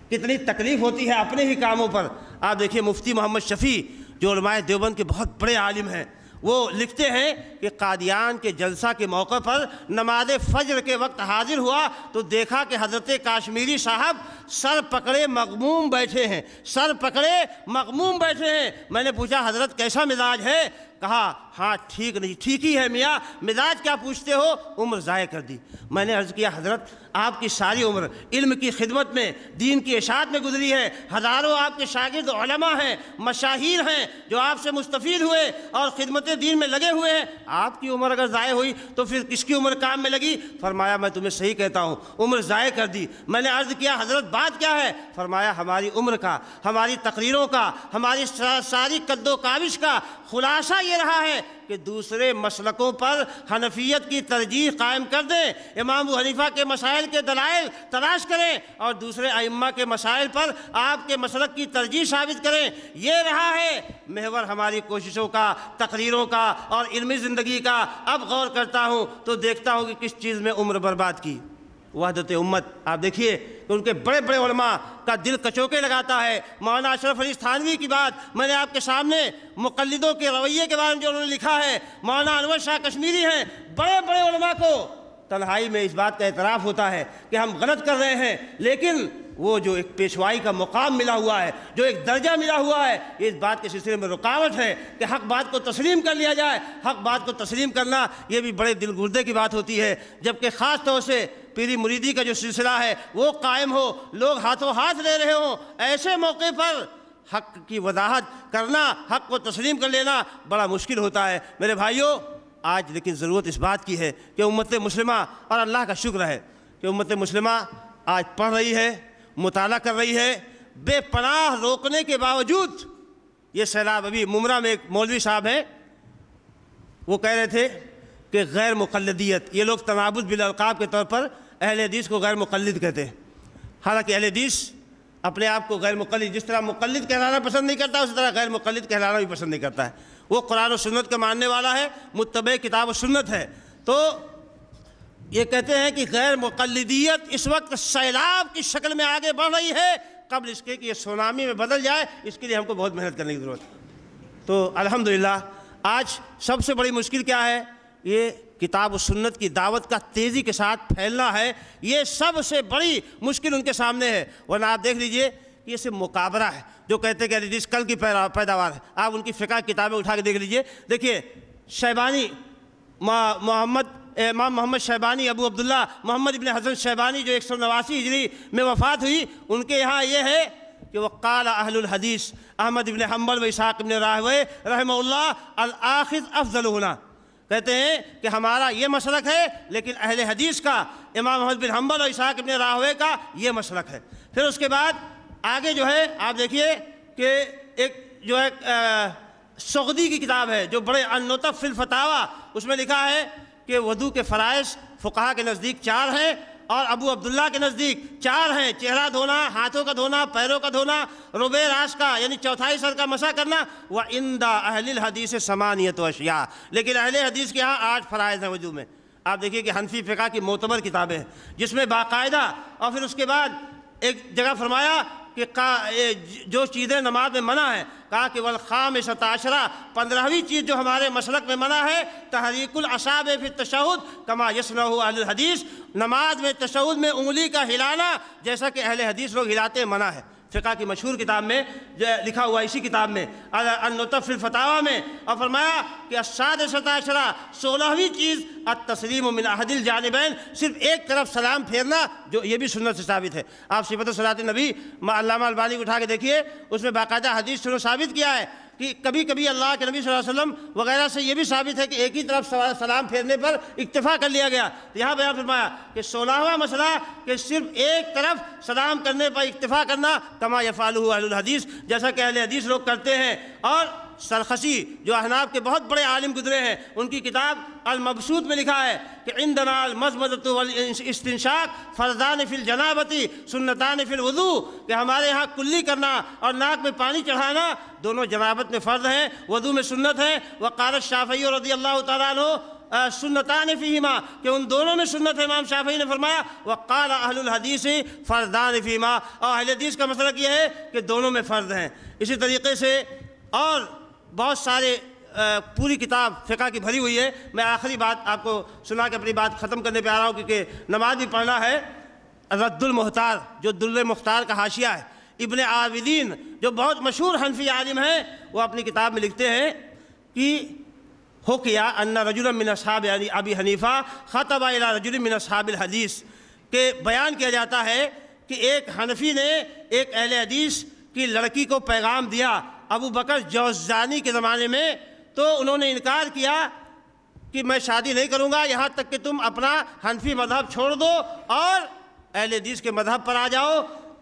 کتنی تکلیف ہوتی ہے اپنے ہی کاموں پر۔ آپ دیکھیے مفتی محمد شفیع جو علماء دیوبند کے بہت بڑے عالم ہیں، وہ لکھتے ہیں کہ قادیان کے جلسہ کے موقع پر نماز فجر کے وقت حاضر ہوا تو دیکھا کہ حضرت کاشمیری صاحب سر پکڑے مغموم بیٹھے ہیں، سر پکڑے مغموم بیٹھے ہیں۔ میں نے پوچھا حضرت کیسا مزاج ہے؟ کہا ہاں ٹھیک نہیں، ٹھیک ہی ہے میاں، مزاج کیا پوچھتے ہو، عمر ضائع کر دی۔ میں نے عرض کیا حضرت آپ کی ساری عمر علم کی خدمت میں، دین کی اشاعت میں گزری ہے، ہزاروں آپ کے شاگرد علماء ہیں، مشاہیر ہیں جو آپ سے مستفید ہوئے اور خدمت دین میں لگے ہوئے ہیں، آپ کی عمر اگر ضائع ہوئی تو پھر کس کی عمر کام میں لگی؟ فرمایا میں تمہیں صحیح کہتا ہوں، عمر ضائع کر دی۔ میں نے عرض کیا حضرت بات کیا ہے؟ فرمایا ہماری عمر کا، ہماری تقریروں کا، ہماری ساری قد و کاوش کا خلاصہ یہ رہا ہے کہ دوسرے مسلکوں پر حنفیت کی ترجیح قائم کر دیں، امام ابو حنیفہ کے مسائل کے دلائل تلاش کریں اور دوسرے ائمہ کے مسائل پر آپ کے مسلک کی ترجیح ثابت کریں۔ یہ رہا ہے محور ہماری کوششوں کا، تقریروں کا اور علمی زندگی کا۔ اب غور کرتا ہوں تو دیکھتا ہوں کہ کس چیز میں عمر برباد کی۔ وحدت امت آپ دیکھیے کہ ان کے بڑے بڑے علماء کا دل کچوکے لگاتا ہے۔ مولانا اشرف علی تھانوی کی بات میں نے آپ کے سامنے، مقلدوں کے رویے کے بارے میں جو انہوں نے لکھا ہے، مولانا انور شاہ کشمیری ہیں، بڑے بڑے علماء کو تنہائی میں اس بات کا اعتراف ہوتا ہے کہ ہم غلط کر رہے ہیں، لیکن وہ جو ایک پیشوائی کا مقام ملا ہوا ہے، جو ایک درجہ ملا ہوا ہے، اس بات کے سلسلے میں رکاوٹ ہے کہ حق بات کو تسلیم کر لیا جائے۔ حق بات کو تسلیم کرنا یہ بھی بڑے دل گردے کی بات ہوتی ہے، جبکہ خاص طور سے پیری مریدی کا جو سلسلہ ہے وہ قائم ہو، لوگ ہاتھوں ہاتھ لے رہے ہوں، ایسے موقع پر حق کی وضاحت کرنا، حق کو تسلیم کر لینا بڑا مشکل ہوتا ہے۔ میرے بھائیوں آج لیکن ضرورت اس بات کی ہے کہ امت مسلمہ، اور اللہ کا شکر ہے کہ امت مسلمہ آج پڑھ رہی ہے، مطالعہ کر رہی ہے، بے پناہ روکنے کے باوجود یہ سیلاب۔ ابھی ممرہ میں ایک مولوی صاحب ہیں، وہ کہہ رہے تھے کہ غیر مقلدیت، یہ لوگ تنابذ بالالقاب کے طور پر اہل حدیث کو غیر مقلد کہتے ہیں، حالانکہ اہل حدیث اپنے آپ کو غیر مقلد، جس طرح مقلد کہلانا پسند نہیں کرتا اسی طرح غیر مقلد کہلانا بھی پسند نہیں کرتا ہے۔ وہ قرآن و سنت کا ماننے والا ہے، متبع کتاب و سنت ہے۔ تو یہ کہتے ہیں کہ غیر مقلدیت اس وقت سیلاب کی شکل میں آگے بڑھ رہی ہے، قبل اس کے کہ یہ سونامی میں بدل جائے، اس کے لیے ہم کو بہت محنت کرنے کی ضرورت ہے۔ تو الحمدللہ آج سب سے بڑی مشکل کیا ہے؟ یہ کتاب و سنت کی دعوت کا تیزی کے ساتھ پھیلنا ہے، یہ سب سے بڑی مشکل ان کے سامنے ہے۔ ورنہ آپ دیکھ لیجئے کہ یہ صرف مقابرہ ہے، جو کہتے ہیں کہ حدیث کل کی پیداوار ہے۔ آپ ان کی فقہ کتابیں اٹھا کے دیکھ لیجئے، دیکھیے شیبانی امام محمد شیبانی، ابو عبداللہ محمد ابن حسن شیبانی جو 189 ہجری میں وفات ہوئی، ان کے یہاں یہ ہے کہ وقال اہل الحدیث احمد ابن حنبل و اسحاق ابن راہوے رحمہ اللہ الآخذ افضل ہونا، کہتے ہیں کہ ہمارا یہ مسلک ہے، لیکن اہل حدیث کا امام احمد بن حنبل اور اسحاق ابن راہوے کا یہ مسلک ہے۔ پھر اس کے بعد آگے جو ہے آپ دیکھیے کہ ایک جو ہے سغدی کی کتاب ہے جو بڑے النطف فی الفتاوی، اس میں لکھا ہے کہ وضو کے فرائض فقہا کے نزدیک 4 ہیں اور ابو عبداللہ کے نزدیک 4 ہیں، چہرہ دھونا، ہاتھوں کا دھونا، پیروں کا دھونا، ربع راس کا یعنی چوتھائی سر کا مسح کرنا، وَعِنْدَ أَهْلِ الْحَدِيثِ ثَمَانِيَةُ أَشْيَاء، لیکن اہل حدیث کے ہاں 8 فرائض ہیں وضو میں۔ آپ دیکھیے کہ حنفی فقہ کی معتبر کتابیں ہیں جس میں باقاعدہ، اور پھر اس کے بعد ایک جگہ فرمایا کہ جو چیزیں نماز میں منع ہیں، کہا کہ والخامسۃ عشرہ، 15ویں چیز جو ہمارے مسلک میں منع ہے، تحریک الاصابع فی التشہد کما یصنع اہل الحدیث، نماز میں تشہد میں انگلی کا ہلانا جیسا کہ اہل حدیث لوگ ہلاتے ہیں، منع ہے۔ فقہ کی مشہور کتاب میں لکھا ہوا اسی کتاب میں النطف فی الفتاوی میں، اور فرمایا کہ السادسۃ عشرہ، 16ویں چیز التسلیم من احد الجانبین، صرف ایک طرف سلام پھیرنا، جو یہ بھی سنت سے ثابت ہے۔ آپ صفت صلاۃ النبی علامہ البانی کو اٹھا کے دیکھیے، اس میں باقاعدہ حدیث سے ثابت کیا ہے کہ کبھی کبھی اللہ کے نبی صلی اللہ علیہ وسلم وغیرہ سے یہ بھی ثابت ہے کہ ایک ہی طرف سلام پھیرنے پر اکتفا کر لیا گیا۔ یہاں بیان فرمایا کہ 16واں مسئلہ کہ صرف ایک طرف سلام کرنے پر اکتفا کرنا، کما یفعلہ اہل الحدیث، جیسا کہ اہل حدیث لوگ کرتے ہیں۔ اور سرخسی جو احناف کے بہت بڑے عالم گزرے ہیں، ان کی کتاب المبسوط میں لکھا ہے کہ عندنا المضمضۃ والاستنشاق فرضان فی الجنابۃ سنتان فی الوضوء، کہ ہمارے ہاں کلی کرنا اور ناک میں پانی چڑھانا دونوں جنابت میں فرض ہیں، وضو میں سنت ہیں۔ وقال الشافعی رضی اللہ تعالیٰ عنہ سنتان فیہما، کہ ان دونوں میں سنت ہے۔ امام شافعی نے فرمایا وقال اہل الحدیث فرضان فیہما، اور اہل حدیث کا مسلک یہ ہے کہ دونوں میں فرض ہیں۔ اسی طریقے سے اور بہت سارے پوری کتاب فقہ کی بھری ہوئی ہے۔ میں آخری بات آپ کو سنا کے اپنی بات ختم کرنے پہ آ رہا ہوں، کیونکہ نماز بھی پڑھنا ہے۔ رد المختار جو در مختار کا حاشیہ ہے، ابن عابدین جو بہت مشہور حنفی عالم ہیں، وہ اپنی کتاب میں لکھتے ہیں کہ حکیا ان رجلا من اصحاب ابی حنیفہ خطب الی رجل من اصحاب الحدیث، کہ بیان کیا جاتا ہے کہ ایک حنفی نے ایک اہل حدیث کی لڑکی کو پیغام دیا ابو بکر جوزجانی کے زمانے میں، تو انہوں نے انکار کیا کہ میں شادی نہیں کروں گا یہاں تک کہ تم اپنا حنفی مذہب چھوڑ دو اور اہل حدیث کے مذہب پر آ جاؤ۔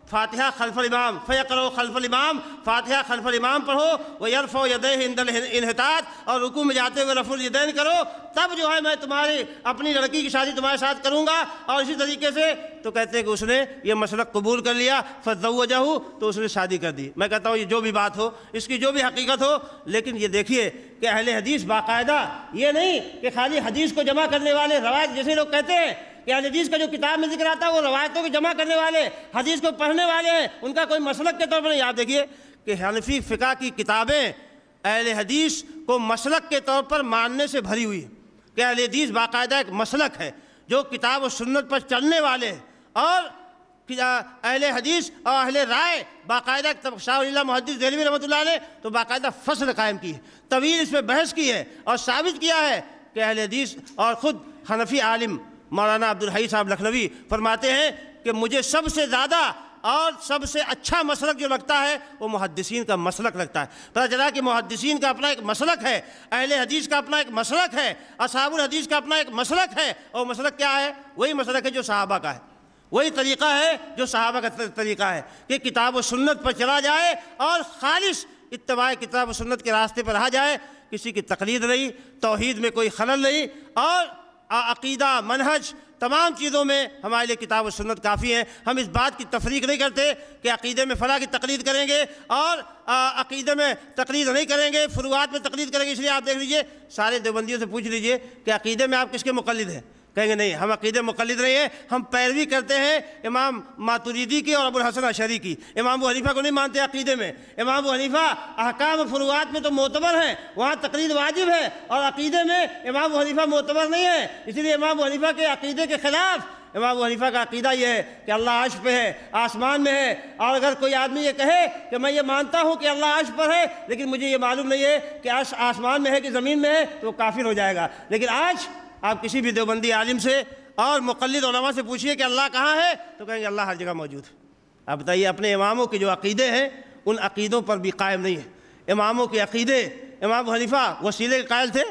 فاتحہ خلف الامام فیقرؤ خلف الامام، فاتحہ خلف الامام پڑھو، ویرفع یدیہ عند الانحطاط، اور رکوع میں جاتے ہوئے رفع الیدین کرو، تب جو ہے میں تمہاری اپنی لڑکی کی شادی تمہارے ساتھ کروں گا۔ اور اسی طریقے سے تو کہتے ہیں کہ اس نے یہ مسلک قبول کر لیا، فزوجہ، تو اس نے شادی کر دی۔ میں کہتا ہوں یہ جو بھی بات ہو، اس کی جو بھی حقیقت ہو، لیکن یہ دیکھیے کہ اہل حدیث باقاعدہ یہ نہیں کہ خالی حدیث کو جمع کرنے والے روایت، جیسے لوگ کہتے ہیں کہ اہل حدیث کا جو کتاب میں ذکر آتا ہے وہ روایتوں کو جمع کرنے والے، حدیث کو پڑھنے والے ہیں، ان کا کوئی مسلک کے طور پر نہیں۔ آپ دیکھیے کہ حنفی فقہ کی کتابیں اہل حدیث کو مسلک کے طور پر ماننے سے بھری ہوئی، کہ اہل حدیث باقاعدہ ایک مسلک ہے جو کتاب و سنت پر چلنے والے ہیں، اور اہل حدیث اور اہل رائے باقاعدہ شاہ ولی اللہ محدث دہلوی رحمۃ اللہ نے تو باقاعدہ فصل قائم کی ہے، طویل اس پہ بحث کی ہے، اور ثابت کیا ہے کہ اہل حدیث اور خود حنفی عالم مولانا عبدالحی صاحب لکھنوی فرماتے ہیں کہ مجھے سب سے زیادہ اور سب سے اچھا مسلک جو لگتا ہے وہ محدثین کا مسلک لگتا ہے۔ پتہ چلا کہ محدثین کا اپنا ایک مسلک ہے، اہل حدیث کا اپنا ایک مسلک ہے، اصحاب الحدیث کا اپنا ایک مسلک ہے، اور مسلک کیا ہے؟ وہی مسلک ہے جو صحابہ کا ہے، وہی طریقہ ہے جو صحابہ کا طریقہ ہے، کہ کتاب و سنت پر چلا جائے اور خالص اتباع کتاب و سنت کے راستے پر رہا جائے، کسی کی تقلید نہیں، توحید میں کوئی خلل نہیں، اور عقیدہ منہج تمام چیزوں میں ہمارے لیے کتاب و سنت کافی ہیں۔ ہم اس بات کی تفریق نہیں کرتے کہ عقیدے میں فلاں کی تقلید کریں گے اور عقیدے میں تقلید نہیں کریں گے، فروعات میں تقلید کریں گے۔ اس لیے آپ دیکھ لیجئے سارے دیوبندیوں سے پوچھ لیجئے کہ عقیدے میں آپ کس کے مقلد ہیں، کہیں گے نہیں ہم عقیدے مقلد نہیں ہیں، ہم پیروی کرتے ہیں امام ماتریدی کی اور ابو الحسن اشعری کی۔ امام ابو حنیفہ کو نہیں مانتے عقیدے میں، امام ابو حنیفہ احکام و فروعات میں تو معتبر ہیں، وہاں تقلید واجب ہے، اور عقیدے میں امام ابو حنیفہ معتبر نہیں ہے۔ اسی لیے امام ابو حنیفہ کے عقیدے کے خلاف، امام ابو حنیفہ کا عقیدہ یہ ہے کہ اللہ عرش پہ ہے، آسمان میں ہے، اور اگر کوئی آدمی یہ کہے کہ میں یہ مانتا ہوں کہ اللہ عرش پر ہے لیکن مجھے یہ معلوم نہیں ہے کہ عرش آسمان میں ہے کہ زمین میں ہے، تو وہ کافر ہو جائے گا۔ لیکن آج آپ کسی بھی دیوبندی عالم سے اور مقلد علماء سے پوچھئے کہ اللہ کہاں ہے تو کہیں گے اللہ ہر جگہ موجود ہے۔ آپ بتائیے اپنے اماموں کے جو عقیدے ہیں ان عقیدوں پر بھی قائم نہیں ہے۔ اماموں کے عقیدے، امام ابو حنیفہ وسیلے کے قائل تھے،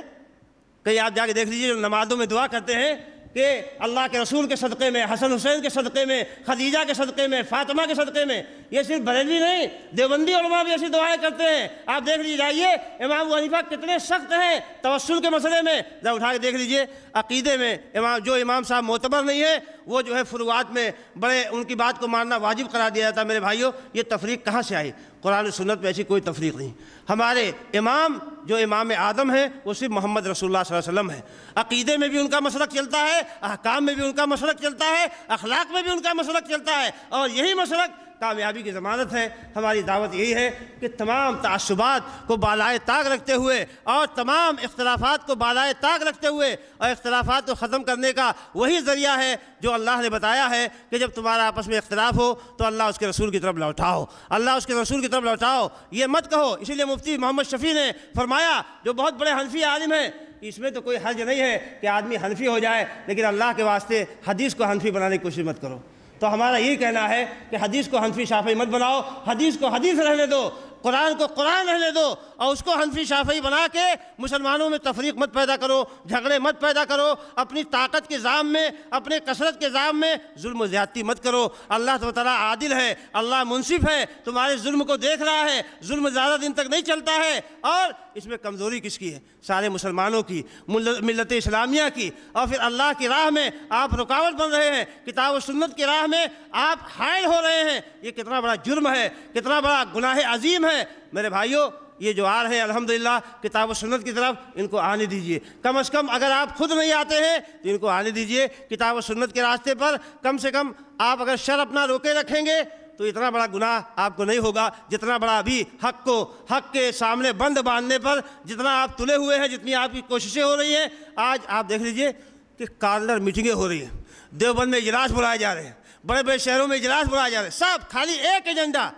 کہیں آپ جا کے دیکھ لیجیے جو نمازوں میں دعا کرتے ہیں کہ اللہ کے رسول کے صدقے میں، حسن حسین کے صدقے میں، خدیجہ کے صدقے میں، فاطمہ کے صدقے میں، یہ صرف بریلوی نہیں دیوبندی علماء بھی ایسی دعائیں کرتے ہیں۔ آپ دیکھ لیجیے جائیے امام ابو حنیفہ کتنے سخت ہیں توسل کے مسئلے میں، ذرا اٹھا کے دیکھ لیجیے۔ عقیدے میں جو امام صاحب معتبر نہیں ہے وہ جو ہے فروعات میں بڑے ان کی بات کو ماننا واجب قرار دیا جاتا ہے۔ میرے بھائیوں یہ تفریق کہاں سے آئی؟ قرآن و سنت میں ایسی کوئی تفریق نہیں۔ ہمارے امام جو امام اعظم ہیں وہ صرف محمد رسول اللہ صلی اللہ علیہ وسلم ہے۔ عقیدے میں بھی ان کا مسلک چلتا ہے، احکام میں بھی ان کا مسلک چلتا ہے، اخلاق میں بھی ان کا مسلک چلتا ہے، اور یہی مسلک کامیابی کی ضمانت ہے۔ ہماری دعوت یہی ہے کہ تمام تعصبات کو بالائے طاق رکھتے ہوئے اور تمام اختلافات کو بالائے طاق رکھتے ہوئے اور اختلافات کو ختم کرنے کا وہی ذریعہ ہے جو اللہ نے بتایا ہے کہ جب تمہارا آپس میں اختلاف ہو تو اللہ اس کے رسول کی طرف لوٹاؤ، اللہ اس کے رسول کی طرف لوٹاؤ، یہ مت کہو۔ اسی لیے مفتی محمد شفیع نے فرمایا جو بہت بڑے حنفی عالم ہیں، اس میں تو کوئی حرج نہیں ہے کہ آدمی حنفی ہو جائے، لیکن اللہ کے واسطے حدیث کو حنفی بنانے کی کوشش مت کرو۔ تو ہمارا یہی کہنا ہے کہ حدیث کو حنفی شافعی مت بناؤ، حدیث کو حدیث رہنے دو، قرآن کو قرآن رہنے دو اور اس کو حنفی شافعی بنا کے مسلمانوں میں تفریق مت پیدا کرو، جھگڑے مت پیدا کرو، اپنی طاقت کے زام میں، اپنے کثرت کے زام میں ظلم و زیادتی مت کرو۔ اللہ تعالیٰ عادل ہے، اللہ منصف ہے، تمہارے ظلم کو دیکھ رہا ہے، ظلم زیادہ دن تک نہیں چلتا ہے۔ اور اس میں کمزوری کس کی ہے؟ سارے مسلمانوں کی، ملت اسلامیہ کی۔ اور پھر اللہ کی راہ میں آپ رکاوٹ بن رہے ہیں، کتاب و سنت کی راہ میں آپ حائل ہو رہے ہیں۔ یہ کتنا بڑا جرم ہے، کتنا بڑا گناہ عظیم ہے۔ میرے بھائیوں، یہ جو آ رہے ہیں الحمدللہ کتاب و سنت کی طرف، ان کو آنے دیجئے۔ کم از کم اگر آپ خود نہیں آتے ہیں تو ان کو آنے دیجئے کتاب و سنت کے راستے پر۔ کم سے کم آپ اگر شر اپنا روکے رکھیں گے تو اتنا بڑا گناہ آپ کو نہیں ہوگا جتنا بڑا ابھی حق کے سامنے بند باندھنے پر جتنا آپ تلے ہوئے ہیں، جتنی آپ کی کوششیں ہو رہی ہیں۔ آج آپ دیکھ لیجئے کہ کارنر میٹنگیں ہو رہی ہیں، دیوبند میں اجلاس بلائے جا رہے ہیں، بڑے بڑے شہروں میں اجلاس بلائے جا رہے ہیں، سب خالی ایک ایجنڈا،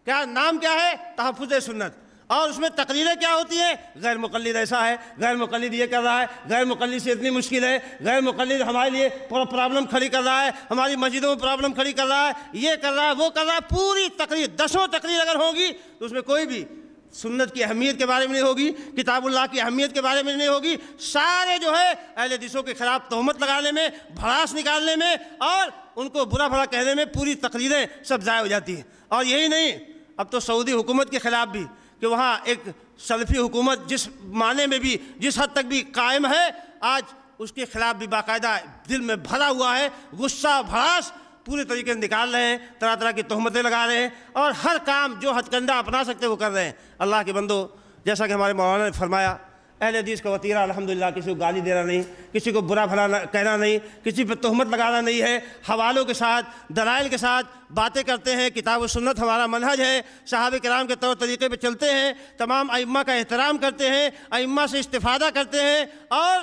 کیا نام کیا ہے؟ تحفظ سنت۔ اور اس میں تقریریں کیا ہوتی ہیں؟ غیر مقلد ایسا ہے، غیر مقلد یہ کر رہا ہے، غیر مقلد سے اتنی مشکل ہے، غیر مقلد ہمارے لیے پرابلم کھڑی کر رہا ہے، ہماری مسجدوں میں پرابلم کھڑی کر رہا ہے، یہ کر رہا ہے، وہ کر رہا ہے۔ پوری تقریر، 10 تقریر اگر ہوگی تو اس میں کوئی بھی سنت کی اہمیت کے بارے میں نہیں ہوگی، کتاب اللہ کی اہمیت کے بارے میں نہیں ہوگی۔ سارے جو ہے اہل حدیثوں کے خلاف تہمت لگانے میں، بھڑاس نکالنے میں اور ان کو برا بھلا کہنے میں پوری تقریریں سب ضائع ہو جاتی ہیں۔ اور یہی نہیں، اب تو سعودی حکومت کے خلاف بھی، کہ وہاں ایک سلفی حکومت جس معنی میں بھی، جس حد تک بھی قائم ہے، آج اس کے خلاف بھی باقاعدہ دل میں بھرا ہوا ہے غصہ، بھڑاس پورے طریقے سے نکال رہے ہیں، طرح طرح کی تہمتیں لگا رہے ہیں اور ہر کام جو ہتھ کنڈا اپنا سکتے وہ کر رہے ہیں۔ اللہ کے بندو، جیسا کہ ہمارے مولانا نے فرمایا، اہل حدیث کا وتیرہ الحمدللہ کسی کو گالی دینا نہیں، کسی کو برا بھلا کہنا نہیں، کسی پہ تہمت لگانا نہیں ہے، حوالوں کے ساتھ، دلائل کے ساتھ باتیں کرتے ہیں۔ کتاب و سنت ہمارا منہج ہے، صحابہ کرام کے طور طریقے پہ چلتے ہیں، تمام ائمہ کا احترام کرتے ہیں، ائمہ سے استفادہ کرتے ہیں اور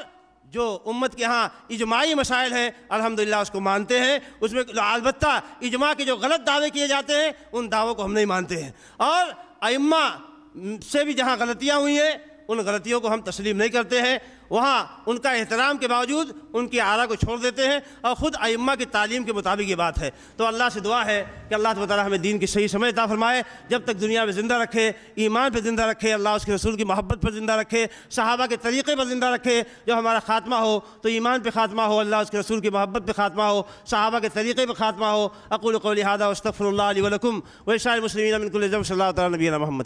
جو امت کے ہاں اجماعی مسائل ہیں الحمدللہ اس کو مانتے ہیں۔ اس میں البتہ اجماع کے جو غلط دعوے کیے جاتے ہیں ان دعووں کو ہم نہیں مانتے ہیں، اور ائمہ سے بھی جہاں غلطیاں ہوئی ہیں ان غلطیوں کو ہم تسلیم نہیں کرتے ہیں، وہاں ان کا احترام کے باوجود ان کی آراء کو چھوڑ دیتے ہیں اور خود ائمہ کی تعلیم کے مطابق یہ بات ہے۔ تو اللہ سے دعا ہے کہ اللہ تعالیٰ ہمیں دین کی صحیح سمجھ عطا فرمائے، جب تک دنیا میں زندہ رکھے، ایمان پہ زندہ رکھے، اللہ اس کے رسول کی محبت پر زندہ رکھے، صحابہ کے طریقے پر زندہ رکھے۔ جو ہمارا خاتمہ ہو تو ایمان پہ خاتمہ ہو، اللہ اس کے رسول کی محبت پہ خاتمہ ہو، صحابہ کے طریقے پہ خاتمہ ہو۔ اقول قولی ھذا واستغفر اللہ لی ولکم ولسائر المسلمین من کل ذنب، صلی اللہ تعالیٰ نبینا محمد۔